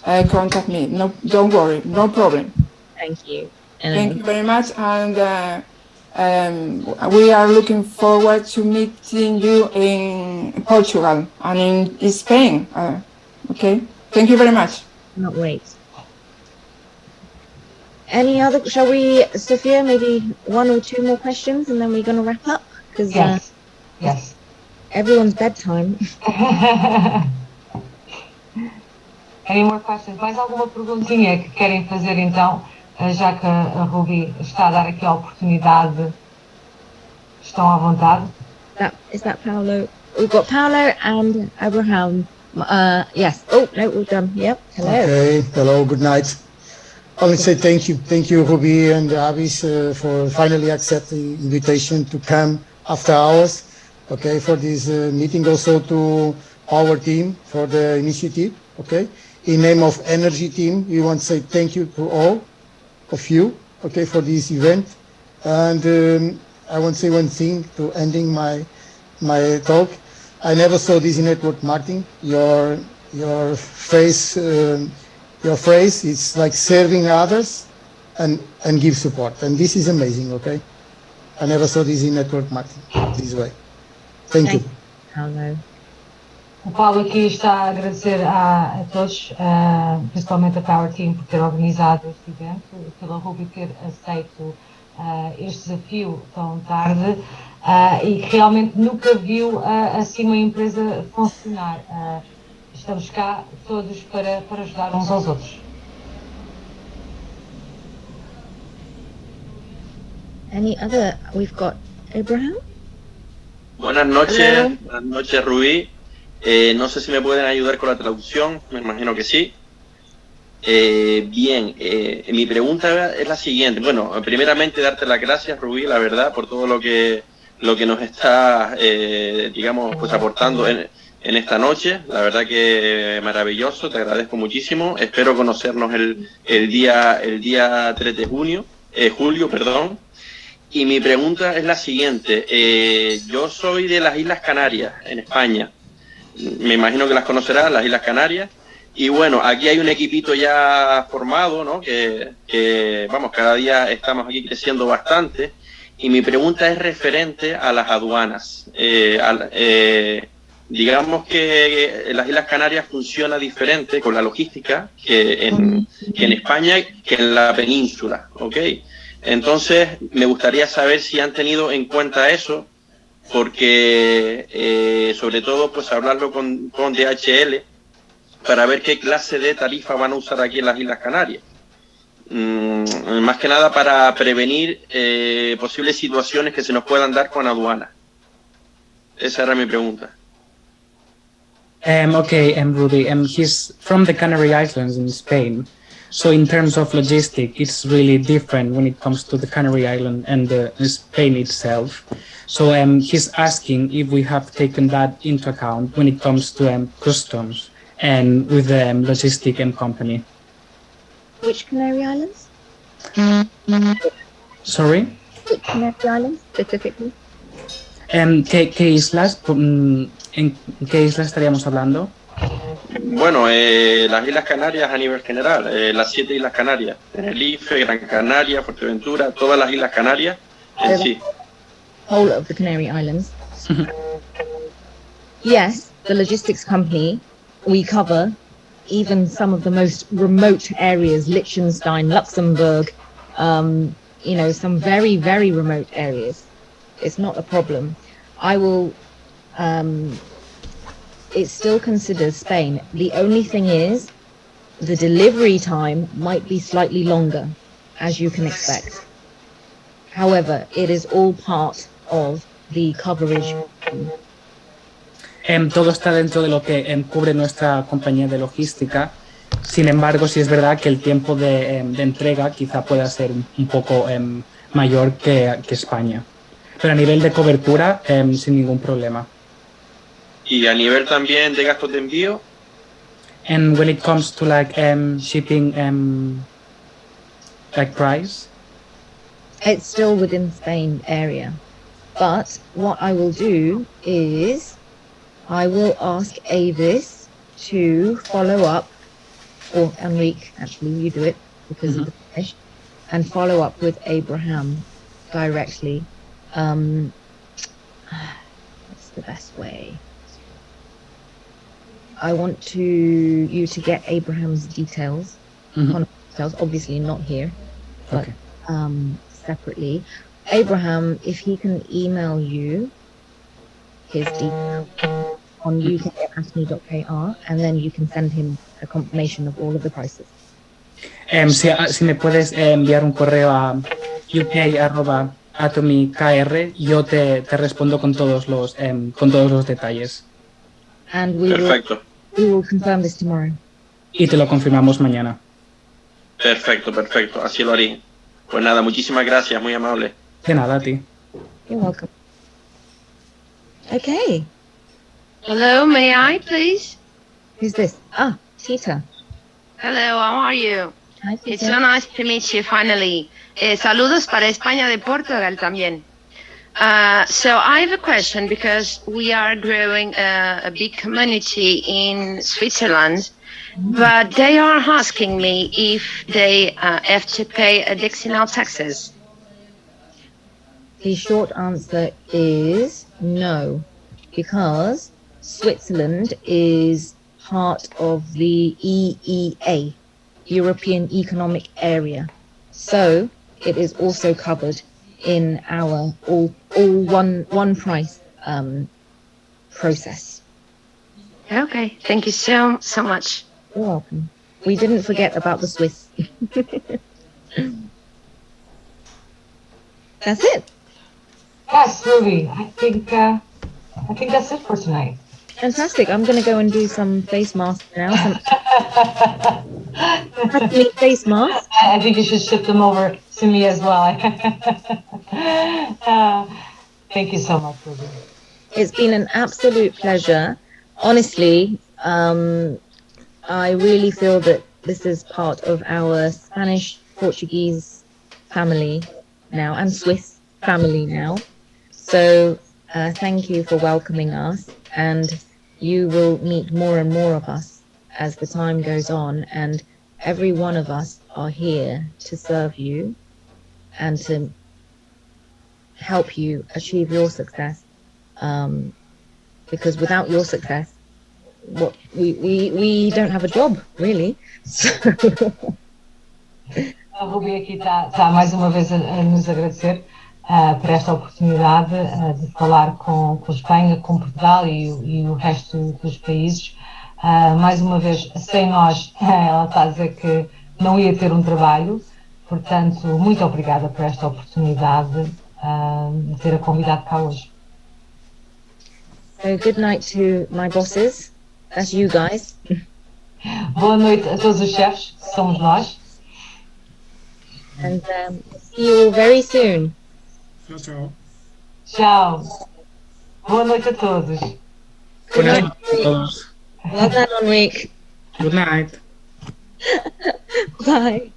contact me. No, don't worry, no problem. Thank you. Thank you very much, and we are looking forward to meeting you in Portugal and in Spain. Okay, thank you very much. Not wait. Any other? Shall we, Sophia? Maybe one or two more questions, and then we're gonna wrap up because Yes. everyone's bedtime. Any more questions? Mais alguma perguntinha que querem fazer então, já que a Ruby está a dar aqui a oportunidade? Estão à vontade. Is that Paolo? We've got Paolo and Abraham. Yes. Oh no, we're done. Yep. Hello. Okay. Hello. Good night. I would say thank you, Ruby and Avis, for finally accepting the invitation to come after hours. Okay, for this meeting. Also to our team for the initiative. Okay, in name of Energy Team, we want to say thank you to all of you. Okay, for this event, and I want to say one thing to ending my talk. I never saw this in network marketing. Your phrase is like serving others and give support, and this is amazing. Okay, I never saw this in network marketing this way. Thank you. Paolo. O Paulo aqui está a agradecer a todos, principalmente a Power Team, por ter organizado este evento, pela Ruby ter aceito este desafio tão tarde e que realmente nunca viu assim uma empresa funcionar. Estamos cá todos para ajudar uns aos outros. Any other? We've got Abraham. Buenas noches, Rubí. No sé si me pueden ayudar con la traducción, me imagino que sí. Bien, mi pregunta es la siguiente. Bueno, primeramente darte las gracias, Rubí, la verdad, por todo lo que nos está, digamos, pues aportando en esta noche. La verdad que maravilloso, te agradezco muchísimo. Espero conocernos el día 3 de julio. Y mi pregunta es la siguiente. Yo soy de las Islas Canarias, en España. Me imagino que las conocerás, las Islas Canarias. Y bueno, aquí hay un equipito ya formado, ¿no? Que vamos, cada día estamos aquí creciendo bastante. Y mi pregunta es referente a las aduanas. Digamos que las Islas Canarias funciona diferente con la logística que en España, que en la península, ¿ok? Entonces, me gustaría saber si han tenido en cuenta eso, porque sobre todo, pues hablarlo con DHL para ver qué clase de tarifa van a usar aquí en las Islas Canarias. Más que nada para prevenir posibles situaciones que se nos puedan dar con aduanas. Esa era mi pregunta. Rudy, he's from the Canary Islands in Spain. So in terms of logistics, it's really different when it comes to the Canary Island and Spain itself. So he's asking if we have taken that into account when it comes to customs and with the logistic company. Which Canary Islands? Sorry? Which Canary Islands specifically? ¿Qué islas? ¿En qué islas estaríamos hablando? Bueno, las Islas Canarias a nivel general, las 7 Islas Canarias, Tenerife, Gran Canaria, Fuerteventura, todas las Islas Canarias en sí. Whole of the Canary Islands. Yes, the logistics company, we cover even some of the most remote areas, Liechtenstein, Luxembourg, some very, very remote areas. It's not a problem. I will, it still considers Spain. The only thing is, the delivery time might be slightly longer, as you can expect. However, it is all part of the coverage. Todo está dentro de lo que cubre nuestra compañía de logística. Sin embargo, sí es verdad que el tiempo de entrega quizá pueda ser un poco mayor que España. Pero a nivel de cobertura, sin ningún problema. ¿Y a nivel también de gastos de envío? And when it comes to shipping, price? It's still within Spain area. But what I will do is I will ask Avis to follow up, or Enrique, actually, you do it because of the finish, and follow up with Abraham directly. What's the best way? I want you to get Abraham's details, contact details, obviously not here, but separately. Abraham, if he can email you his details on uk@atomy.kr, and then you can send him a confirmation of all of the prices. Si me puedes enviar un correo a uk@atomy.kr, yo te respondo con todos los detalles. And we will confirm this tomorrow. Y te lo confirmamos mañana. Perfecto, perfecto. Así lo haré. Pues nada, muchísimas gracias, muy amable. De nada, a ti. You're welcome. Okay. Hello, may I please? Who's this? Ah, Tita. Hello, how are you? Hi, Tita. It's so nice to meet you finally. Saludos para España de Portugal también. So I have a question because we are growing a big community in Switzerland, but they are asking me if they have to pay additional taxes. The short answer is no, because Switzerland is part of the EEA, European Economic Area. So it is also covered in our all one price process. Okay, thank you so much. You're welcome. We didn't forget about the Swiss. That's it. Yes, Ruby, I think that's it for tonight. Fantastic. I'm going to go and do some face masks now. Face masks. I think you should ship them over to me as well. Thank you so much, Ruby. It's been an absolute pleasure. Honestly, I really feel that this is part of our Spanish, Portuguese family now, and Swiss family now. So thank you for welcoming us, and you will meet more and more of us as the time goes on, and every one of us are here to serve you and to help you achieve your success, because without your success, we don't have a job, really. A Ruby aqui está mais uma vez a nos agradecer por esta oportunidade de falar com Espanha, com Portugal e o resto dos países. Mais uma vez, sem nós, ela está a dizer que não ia ter um trabalho, portanto, muito obrigada por esta oportunidade de ter a convidado cá hoje. So good night to my bosses, that's you guys. Boa noite a todos os chefes, que somos nós. And see you all very soon. Tchau. Tchau. Boa noite a todos. Good night a todos. Well done, Enrique. Good night. Bye.